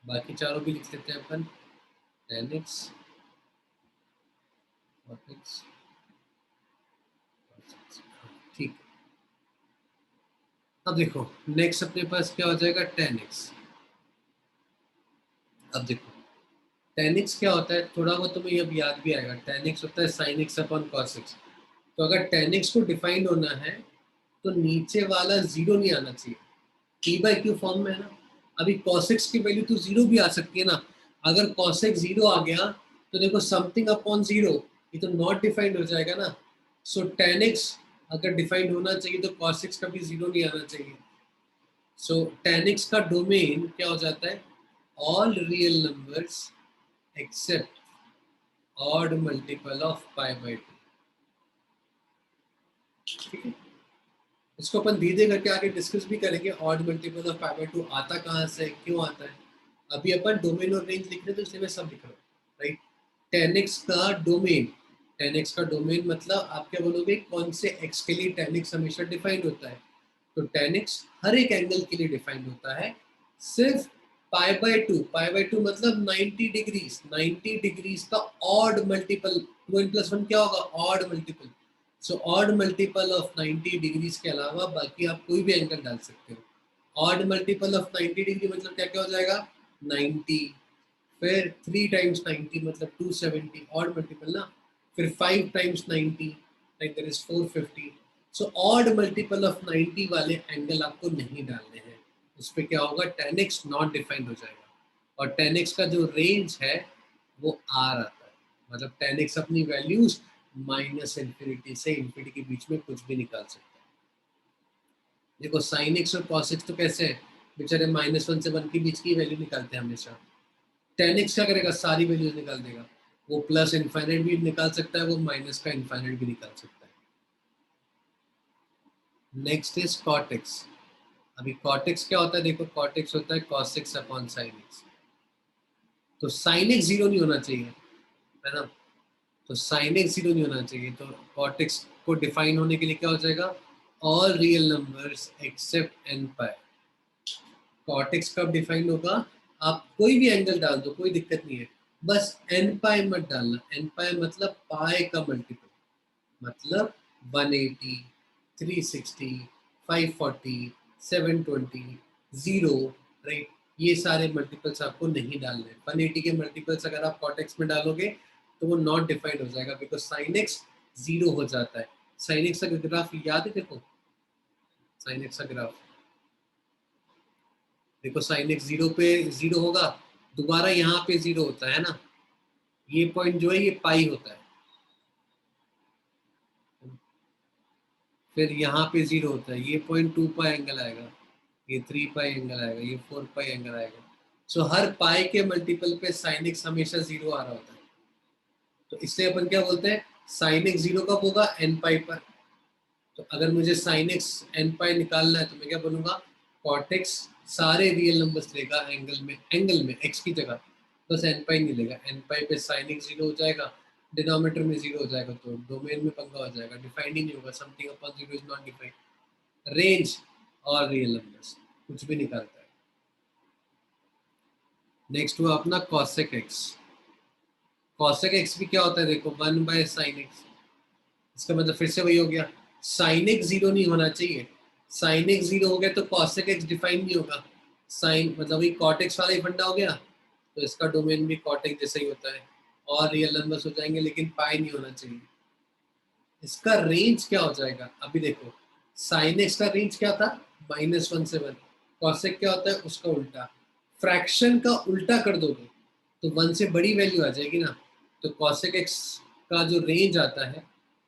A: बाकी चारों भी लिख लेते हैं अपन tan x cos x cos x। ठीक। अब देखो नेक्स्ट अपने पास क्या हो जाएगा tan x। अब देखो tan x क्या होता है थोड़ा बहुत तुम्हें अब याद भी आएगा। tan x होता है sin x upon cos x। तो अगर tan x को डिफाइंड होना है तो नीचे वाला जीरो नहीं आना चाहिए। p बाई क्यू फॉर्म में है ना। अभी cos x की वैल्यू तो जीरो भी आ सकती है ना। अगर cos x जीरो आ गया तो देखो समथिंग अपॉन जीरो ये तो नॉट डिफाइंड हो जाएगा ना। सो tan x अगर डिफाइंड होना चाहिए तो cos x का भी जीरो नहीं आना चाहिए। सो tan x का डोमेन क्या हो जाता है all real numbers accept odd multiple of pi by 2। ठीक है। इसको अपन धीरे करके आगे डिस्कस भी करेंगे odd multiple of pi by 2 आता कहाँ से क्यों आता है। अभी अपन डोमेन और रेंज लिख रहे हैं तो इसलिए मैं सब लिख रहा हूँ राइट। tan x का डोमेन tan x का डोमेन मतलब आप क्या बोलोगे कौन से x के लिए tan x हमेशा डिफाइंड होता है। तो tan x हर एक एंगल के लिए डिफाइंड होता है सिर्फ पाई बाय टू मतलब 90 डिग्रीज, 90 डिग्रीज का ऑड मल्टीपल, 2n+1 क्या होगा, odd multiple. So odd multiple of 90 degrees के अलावा बाकी आप कोई भी एंगल डाल सकते हो। ऑड मल्टीपल ऑफ 90 डिग्री मतलब क्या क्या हो जाएगा, 90, फिर 3 टाइम्स 90 मतलब 270, ऑड मल्टीपल ना, फिर 5 times 90 like that is 450। So odd multiple of 90 वाले एंगल आपको नहीं डालने हैं, उस पे क्या होगा, tan x नॉट डिफाइंड हो जाएगा, और tan x का जो रेंज है वो r आता है, मतलब tan x अपनी वैल्यूज -∞ से ∞ के बीच में कुछ भी निकाल सकता है। देखो sin x और cos x तो कैसे है, बेचारे -1 से 1 के बीच की वैल्यू निकालते हैं हमेशा। tan x क्या करेगा, सारी वैल्यूज निकाल देगा, वो प्लस इनफाइनाइट भी निकाल सकता है, वो माइनस का इनफाइनाइट भी निकाल सकता है। Next is cot x। अभी cot x क्या होता है, देखो cot x होता है cos x upon sin x, तो sin x 0 नहीं होना चाहिए, है ना, तो sin x 0 नहीं होना चाहिए, तो cot x को डिफाइन होने के लिए क्या हो जाएगा, all real numbers accept n पाई। cot x कब डिफाइन होगा, आप कोई भी एंगल डाल दो, कोई दिक्कत नहीं है, बस n पाई मत डालना, n पाई मतलब पाई का मल्टीपल, मतलब 180, 360, 540, 720, 0, राइट, ये सारे मल्टीपल्स आपको नहीं डालने हैं। 180 के मल्टीपल्स अगर आप cot x में डालोगे तो वो नॉट डिफाइंड हो जाएगा, बिकॉज sin x 0 हो जाता है। sin x का ग्राफ याद है, देखो sin x का ग्राफ, देखो sin x 0 पे 0 होगा, दोबारा यहाँ पे 0 होता है ना, ये पॉइंट जो है ये पाई होता है, फिर यहाँ पे 0 होता है, ये पॉइंट 2 पाई एंगल आएगा, ये 3 पाई एंगल आएगा, ये 4 पाई एंगल आएगा। सो हर पाई के मल्टीपल पे sin x हमेशा 0 आ रहा होता है, तो इसलिए अपन क्या बोलते हैं, sin x 0 कब होगा, n पाई पर। तो अगर मुझे sin x n पाई निकालना है तो मैं क्या बोलूंगा, cot x सारे रियल नंबर्स लेगा एंगल में x की जगह, बस n पाई नहीं लेगा, n पाई पे sin x 0 हो जाएगा, डिनोमिनेटर में 0 हो जाएगा, तो डोमेन में पंगा हो जाएगा, डिफाइंड ही नहीं होगा, something upon 0 is not defined. Range और रियल नंबर्स कुछ भी निकालता है। नेक्स्ट हुआ अपना cosec x। cosec x भी क्या होता है, देखो 1/sin x, इसका मतलब फिर से वही हो गया, sin x 0 नहीं होना चाहिए, sin x 0 हो गया तो cosec x डिफाइन नहीं होगा, sin मतलब वही cot x वाला ही फंडा हो गया, तो इसका डोमेन भी cot x जैसा ही होता है, और रियल नंबर्स हो जाएंगे, लेकिन पाई नहीं होना चाहिए। इसका रेंज क्या हो जाएगा, अभी देखो sin x का रेंज क्या था, -1 से 1, cosec क्या होता है उसका उल्टा, फ्रैक्शन का उल्टा कर दोगे तो 1 से बड़ी वैल्यू आ जाएगी ना, तो cosec x का जो रेंज आता है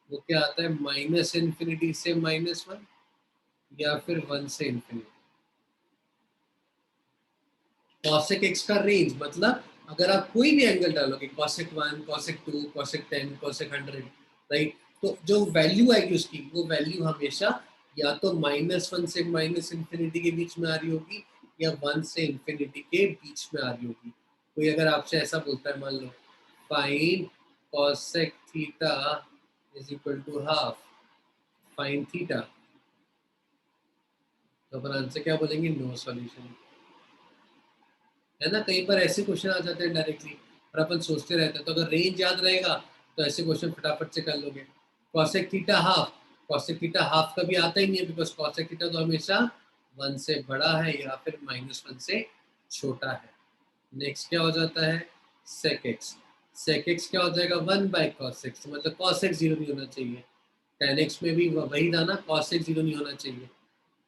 A: वो क्या आता है, -∞ से -1 या फिर 1 से ∞। cosec x का रेंज मतलब अगर आप कोई भी एंगल डालोगे, cosec 1, cosec 2, cosec 10, cosec 100, right, तो जो वैल्यू आएगी उसकी, वो वैल्यू हमेशा या तो -1 से -∞ के बीच में आ रही होगी, या 1 से ∞ के बीच में आ रही होगी। कोई अगर आपसे ऐसा बोलता है, मान लो find cosec theta is equal to half fine theta, तो अपन आंसर क्या बोलेंगे, नो सॉल्यूशन, है ना। कई बार ऐसे क्वेश्चन आ जाते हैं डायरेक्टली, और अपन सोचते रहते हैं, तो अगर रेंज याद रहेगा तो ऐसे क्वेश्चन फटाफट से कर लोगे। cosec theta half, cosec theta half कभी आता ही नहीं है, बिकॉज cosec थीटा तो हमेशा 1 से बड़ा है या फिर -1 से छोटा है। नेक्स्ट क्या हो जाता है, sec x। sec x क्या हो जाएगा, 1/cos x, मतलब cos x 0 नहीं होना चाहिए। tan x में भी वही था ना, cos x 0 नहीं होना चाहिए,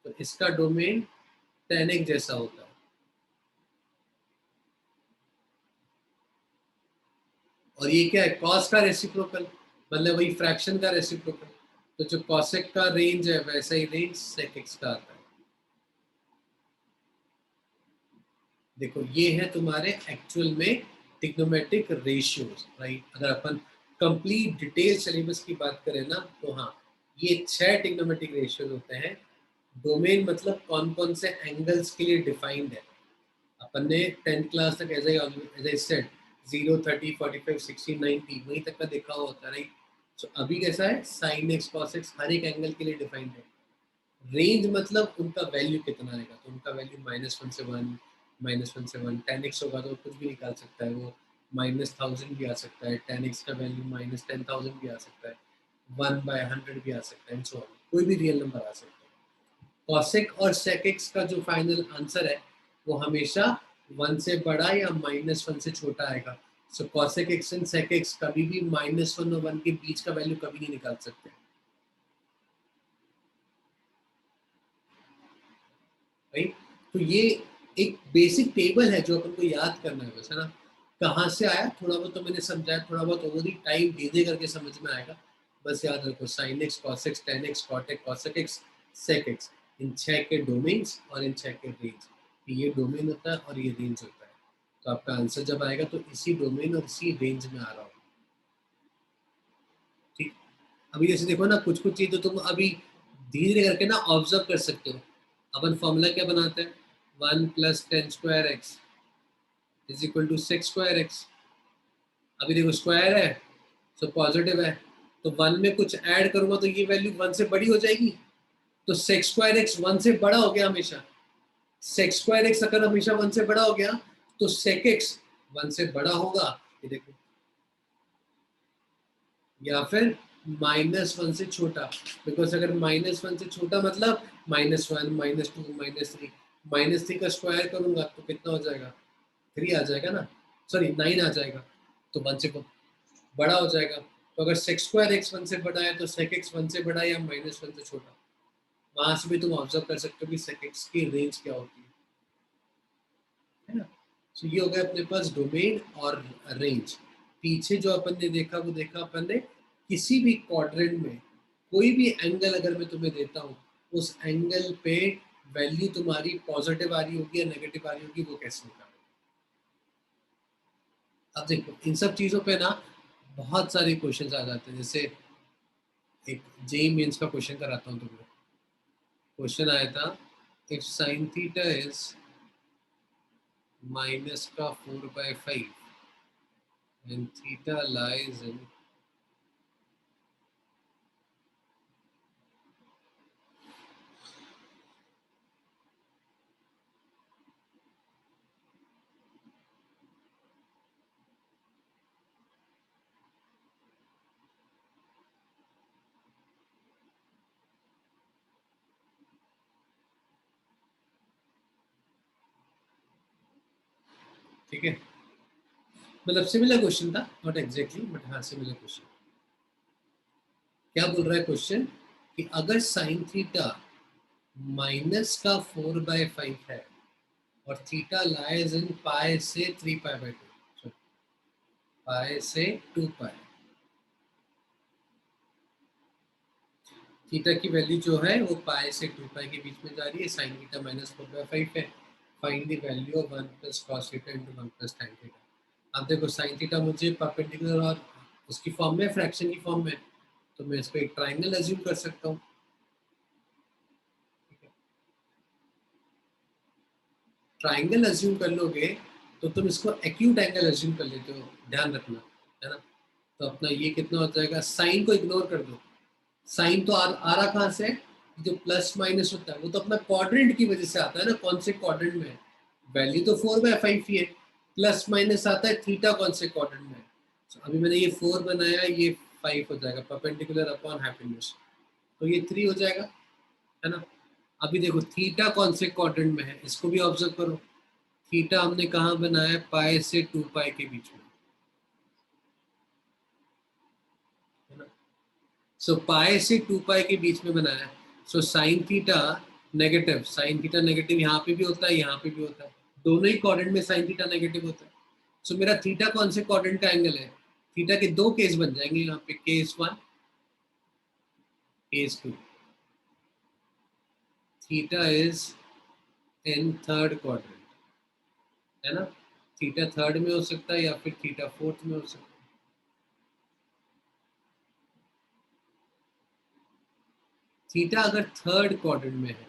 A: तो इसका डोमेन tan x जैसा होता है। और ये क्या है, cos का रेसिप्रोकल, मतलब वही फ्रैक्शन का रेसिप्रोकल, तो जो cosec का रेंज है वैसा ही रेंज sec x का आता है। देखो ये है तुम्हारे एक्चुअल में ट्रिग्नोमेट्रिक रेशियोज, राइट। अगर अपन कंप्लीट डिटेल सिलेबस की बात करें ना, तो हाँ, ये 6 ट्रिग्नोमेट्रिक रेशियोज होते हैं। डोमेन मतलब कौन कौन से एंगल्स के लिए डिफाइंड है, अपन ने 10th क्लास तक एज आई सेड 0, 30, 45, 60, 90 वहीं तक का देखा हुआ होता है, राइट। सो अभी कैसा है, sin x cos x हर एक एंगल के लिए डिफाइंड है। रेंज मतलब उनका वैल्यू कितना आएगा, तो उनका वैल्यू -1 से 1, -1 से 1, 10x होगा तो कुछ भी निकाल सकता है वो, -1000 भी आ सकता है, 10x का वैल्यू -10,000 भी आ सकता है, 1/100 भी आ सकता है, एंड सो ऑन, कोई भी रियल नंबर आ सकता है। cosec और sec x का जो फाइनल आंसर है वो हमेशा 1 से बड़ा या -1 से छोटा आएगा। सो cosec x and sec x कभी भी -1 और 1 के बीच का वैल्यू कभी नहीं निकाल सकते, राइट? तो ये एक बेसिक टेबल है जो अपन को याद करना है, बस, है ना? कहाँ से आया थोड़ा बहुत तो मैंने समझाया, थोड़ा बहुत ओवर ही टाइम धीरे करके समझ में आएगा। बस याद रखो sin x, cos x, tan x, cot x, cosec x, sec x, इन 6 के डोमेन्स और इन 6 के रेंज। ये डोमेन होता है और ये रेंज होता है, तो आपका आंसर जब आएगा तो इसी डोमेन और इसी रेंज में आ रहा होगा, ठीक? अभी जैसे देखो ना, कुछ कुछ चीज़ तो तुम अभी धीरे करके ना ऑब्जर्व कर सकते हो। अपन फॉर्मूला क्या बनाते हैं, 1 + 10² x = 6² x। अभी देखो स्क्वायर है तो पॉजिटिव है, तो 1 में कुछ ऐड करूंगा तो ये वैल्यू 1 से बड़ी हो जाएगी, तो sec² x 1 से बड़ा हो गया हमेशा। sec² x अगर हमेशा 1 से बड़ा हो गया तो sec x 1 से बड़ा होगा, ये देखो, या फिर -1 से छोटा, बिकॉज अगर -1 से छोटा मतलब -1, -2, -3 का स्क्वायर करूंगा तो कितना हो जाएगा, 3 आ जाएगा ना, सॉरी 9 आ जाएगा, तो 1 से बड़ा हो जाएगा। तो अगर sec² x 1 से बड़ा है तो sec x 1 से बड़ा है या -1 से छोटा, वहां से भी तुम ऑब्जर्व कर सकते हो कि sec x की रेंज क्या होती है ना? तो ये हो गया अपने पास डोमेन और रेंज। पीछे जो अपन ने देखा वो देखा अपन ने किसी भी क्वाड्रेंट में कोई भी एंगल अगर मैं तुम्हें देता हूँ, उस एंगल पे वैल्यू तुम्हारी पॉजिटिव आ रही होगी या नेगेटिव आ रही होगी, वो कैसे निकालोगे। अब देखो इन सब चीजों पे ना बहुत सारे क्वेश्चंस आ जाते हैं, जैसे एक जेईई मेंस का क्वेश्चन कराता हूँ तुम्हें। क्वेश्चन आया था, if sin theta is -4/5 and theta lies in ठीक है, मतलब सिमिलर क्वेश्चन था, नॉट एग्जैक्टली बट हाँ सिमिलर क्वेश्चन। क्या बोल रहा है क्वेश्चन कि अगर sin थीटा -4/5 है और थीटा लाइज इन पाई से 3π/2, पाई से 2π, थीटा की वैल्यू जो है वो पाई से 2π के बीच में जा रही है, sin थीटा -4/5 है, find the value of 1 + cos theta * 1 + tan theta. अब देखो sin थीटा मुझे परपेंडिकुलर और उसकी फॉर्म में, फ्रैक्शन की फॉर्म में, तो मैं इसको एक ट्राइंगल अज्यूम कर सकता हूँ। ट्राइंगल अज्यूम कर लोगे तो तुम इसको एक्यूट एंगल अज्यूम कर लेते हो, ध्यान रखना, है ना? तो अपना ये कितना हो जाएगा, साइन को इग्नोर कर दो, साइन तो आ रहा कहाँ से, जो प्लस माइनस होता है वो तो अपना क्वाड्रेंट की वजह से आता है ना, कौन से क्वाड्रेंट में है, वैल्यू तो 4/5 ही है, प्लस माइनस आता है थीटा कौन से क्वाड्रेंट में है। तो अभी मैंने ये 4 बनाया, ये 5 हो जाएगा, परपेंडिकुलर अपॉन हाइपोटेन्यूज, तो ये 3 हो जाएगा, है ना? अभी देखो थीटा कौन से क्वाड्रेंट में है, इसको भी ऑब्जर्व करो। थीटा हमने कहाँ बनाया, पाई से 2π के बीच में, है ना? सो पाई से 2π के बीच में बनाया, so sine theta negative, sine theta negative यहाँ पे भी होता है, यहाँ पे भी होता है, दोनों ही क्वाड्रेंट में साइन थीटा नेगेटिव होता है। सो मेरा थीटा कौन से क्वाड्रेंट का एंगल है, थीटा के दो केस बन जाएंगे यहाँ पे, case 1 case 2, theta is in third quadrant, है ना? थीटा थर्ड में हो सकता है या फिर थीटा फोर्थ में हो सकता है। थीटा अगर थर्ड क्वाड्रेंट में है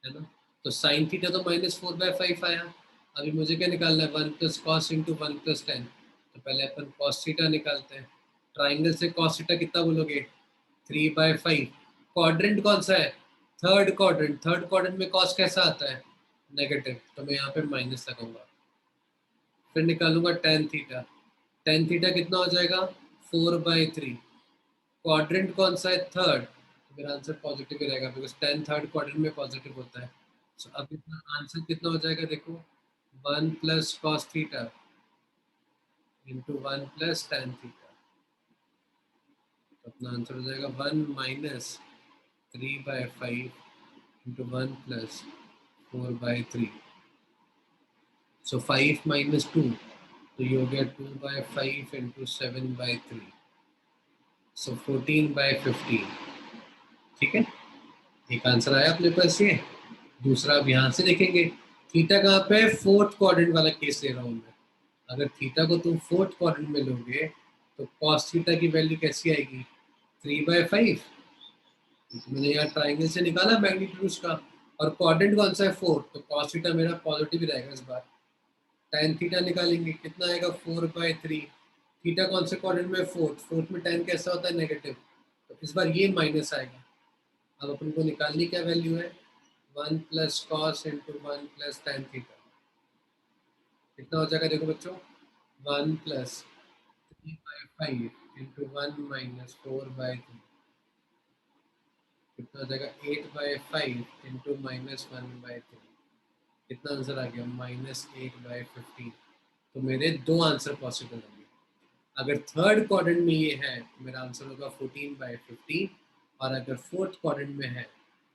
A: ना, तो साइन थीटा तो -4/5 आया। अभी मुझे क्या निकालना है, 1 + cos * 1 + tan, तो पहले अपन cos थीटा निकालते हैं। ट्राइंगल से cos थीटा कितना बोलोगे, 3/5। क्वाड्रेंट कौन सा है, थर्ड क्वाड्रेंट, थर्ड क्वाड्रेंट में cos कैसा आता है, नेगेटिव, तो मैं यहाँ पे माइनस लगाऊंगा। फिर निकालूंगा tan थीटा। tan थीटा कितना हो जाएगा 4/3। क्वाड्रेंट कौन सा है थर्ड, तो मेरा आंसर पॉजिटिव ही रहेगा बिकॉज tan थर्ड क्वाड्रेंट में पॉजिटिव होता है। सो अब इतना आंसर कितना हो जाएगा देखो 1 + cos theta into 1 + tan theta. तो अपना आंसर हो जाएगा 1 - 3/5 इंटू 1 + 4/3। सो 5 - 2, तो ये हो गया 2/5 इंटू 7/3। सो 14/15। ठीक है, एक आंसर आया अपने पास ये। दूसरा अब यहाँ से देखेंगे, थीटा कहाँ पे है, फोर्थ क्वाड्रेंट वाला केस ले रहा हूँ मैं। अगर थीटा को तुम फोर्थ क्वाड्रेंट में लोगे तो कॉस थीटा की वैल्यू कैसी आएगी 3/5। मैंने यहाँ ट्राइंगल से निकाला मैग्नीट्यूड उसका, और क्वाड्रेंट कौन सा है फोर्थ, तो कॉस थीटा मेरा पॉजिटिव ही रहेगा इस बार। tan थीटा निकालेंगे कितना आएगा 4/3। थीटा कौन से क्वाड्रेंट में, फोर्थ, फोर्थ में tan कैसा होता है नेगेटिव, तो इस बार ये माइनस आएगा। अब अपन को निकालनी क्या वैल्यू है 1 + cos इंटू 1 + tan थीटा। कितना हो जाएगा देखो बच्चों 1 + 3/5 इंटू 1 - 4/3। कितना हो जाएगा 8/5 इंटू -1/3। कितना आंसर आ गया -8/15। तो मेरे दो आंसर पॉसिबल होंगे। अगर थर्ड क्वाड्रेंट में ये है तो मेरा आंसर होगा 14/15, और अगर फोर्थ क्वाड्रेंट में है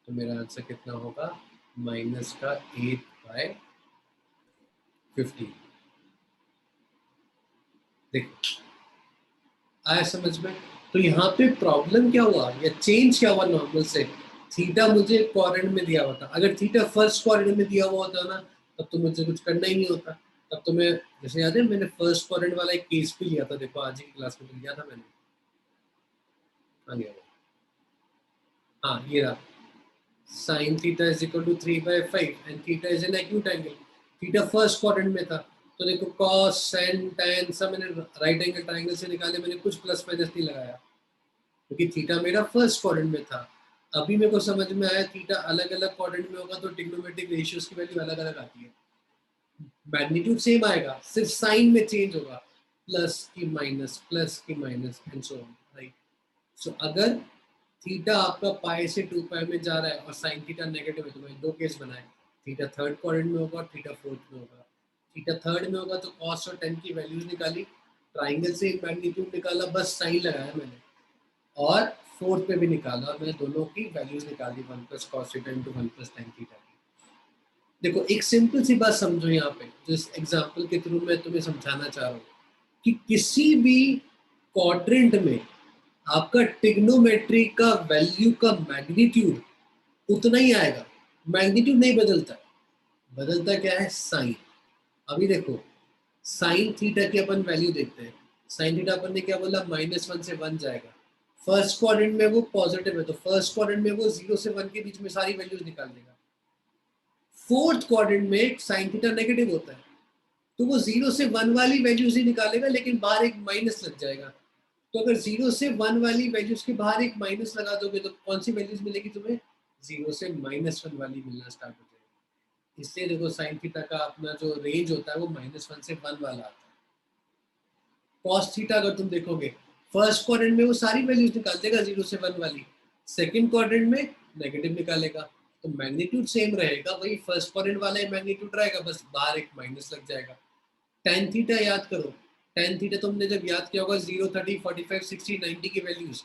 A: तो मेरा आंसर कितना होगा -8/15। देखो आया समझ में। तो यहाँ पे प्रॉब्लम क्या हुआ या चेंज क्या हुआ नॉर्मल से, थीटा मुझे क्वाड्रेंट में दिया हुआ था। अगर थीटा फर्स्ट क्वाड्रेंट में दिया हुआ होता ना तब तो मुझे कुछ करना ही नहीं होता। तब तो मैं, जैसे याद है मैंने फर्स्ट क्वाड्रेंट वाला एक केस भी लिया था, देखो आज की क्लास में लिया था मैंने। आ गया वो। हाँ ये रहा, sin theta is equal to 3/5 and theta is an acute angle। Theta first quadrant में था, तो देखो cos sin tan सब मैंने राइट एंगल ट्रायंगल से निकाले, मैंने कुछ प्लस माइनस नहीं लगाया क्योंकि थीटा मेरा फर्स्ट क्वाड्रेंट में था। अभी मेरे को समझ में आया थीटा अलग अलग क्वाड्रेंट में होगा तो ट्रिग्नोमेट्रिक रेशियोज की वैल्यू अलग अलग आती है। मैग्नीट्यूड सेम आएगा, सिर्फ साइन में चेंज होगा, प्लस की minus and so on, right. So अगर थीटा आपका पाई से 2 पाई में जा रहा है और साइन थीटा नेगेटिव है, तो मैंने दो केस बनाए, थीटा थर्ड क्वाड्रेंट में होगा और थीटा फोर्थ में होगा। थीटा थर्ड में होगा तो कॉस और टेन की वैल्यूज निकाली, ट्राइंगल से मैग्नीट्यूड निकाला, बस साइन लगाया मैंने, और फोर्थ पे भी निकाला और मैंने दोनों की वैल्यूज निकाल दी 1 + cos theta into 1 + tan theta की। देखो एक सिंपल सी बात समझो यहाँ पे, जिस एग्जाम्पल के थ्रू मैं तुम्हें समझाना चाह रहा हूँ कि किसी भी क्वाड्रेंट में आपका ट्रिग्नोमेट्री का वैल्यू का मैग्नीट्यूड उतना ही आएगा, मैग्नीट्यूड नहीं बदलता, बदलता क्या है साइन। अभी देखो साइन थीटा की अपन वैल्यू देखते हैं, साइन थीटा अपन ने क्या बोला -1 से 1 जाएगा, फर्स्ट क्वाड्रेंट में वो पॉजिटिव है तो फर्स्ट क्वाड्रेंट में वो 0 से 1 के बीच में सारी वैल्यूज निकाल देगा। फोर्थ क्वाड्रेंट में साइन थीटा नेगेटिव होता है तो वो 0 से 1 वाली वैल्यूज ही निकालेगा, लेकिन बाहर एक माइनस लग जाएगा। तो अगर 0 से 1 वाली वैल्यूज के बाहर एक माइनस लगा दोगे तो कौन सी वैल्यूज मिलेगी तुम्हें, 0 से -1 वाली मिलना स्टार्ट हो जाएगी। इसलिए देखो साइन थीटा का अपना जो रेंज होता है वो -1 से 1 वाला आता है। कॉस थीटा अगर तुम देखोगे फर्स्ट क्वाड्रेंट में वो सारी वैल्यूज निकाल देगा 0 से 1 वाली, सेकंड क्वाड्रेंट में नेगेटिव निकालेगा, तो मैग्नीट्यूड सेम रहेगा, वही फर्स्ट क्वाड्रेंट वाला मैग्नीट्यूड रहेगा, बस बाहर एक माइनस लग जाएगा। tan थीटा याद करो, tan थीटा तुमने जब याद किया होगा 0, 30, 45, 60, 90 की वैल्यूज,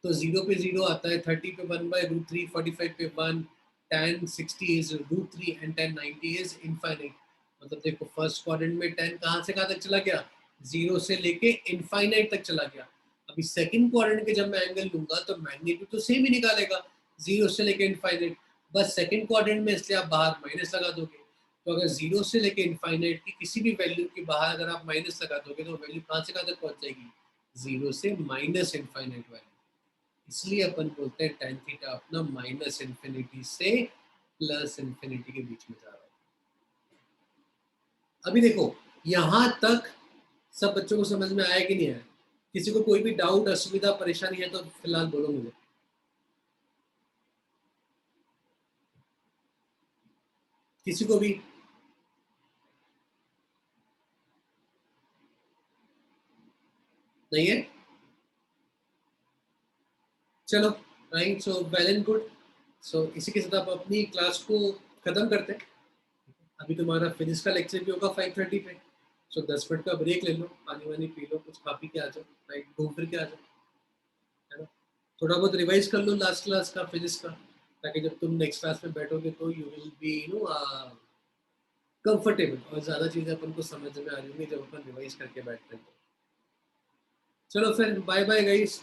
A: तो 0 पे 0 आता है, 30 पे 1/√3, 45 पे 1, tan 60 is √3 and tan 90 is infinite. मतलब देखो फर्स्ट क्वाड्रेंट में tan कहाँ से कहाँ तक चला गया, 0 से लेके इनफाइनाइट तक चला गया। अभी सेकंड क्वाड्रेंट के जब मैं एंगल लूंगा तो मैग्नीट्यूड तो सेम ही निकालेगा 0 से लेके इनफाइनाइट, बस सेकंड क्वाड्रेंट में इसलिए आप बाहर माइनस लगा दोगे। तो अगर 0 से लेके इनफाइनाइट की किसी भी वैल्यू के बाहर अगर आप माइनस लगा दोगे तो वैल्यू कहाँ से कहाँ तक पहुंच जाएगी, 0 से -इनफाइनाइट वैल्यू। इसलिए अपन बोलते हैं tan थीटा अपना -इन्फिनिटी से +इन्फिनिटी के बीच में जा रहा है। अभी देखो यहाँ तक सब बच्चों को समझ में आया कि नहीं आया, किसी को कोई भी डाउट असुविधा परेशानी है तो फिलहाल बोलो मुझे। किसी को भी? नहीं है? चलो right, so well and good. So इसी के साथ आप अपनी क्लास को खत्म करते हैं। अभी तुम्हारा फिजिक्स का लेक्चर भी होगा 5:30 पे। सो 10 मिनट का ब्रेक ले लो, पानी वानी पी लो, कुछ खा पी के आ जाओ, राइट, घूम फिर के आ जाओ, है ना। थोड़ा बहुत रिवाइज कर लो लास्ट क्लास का फिजिक्स का, ताकि जब तुम नेक्स्ट क्लास में बैठोगे तो यू विल बी कंफर्टेबल, और ज़्यादा चीज़ें अपन को समझ में आ रही होंगी जब अपन रिवाइज करके बैठते हैं। चलो फिर बाय बाय गाइस।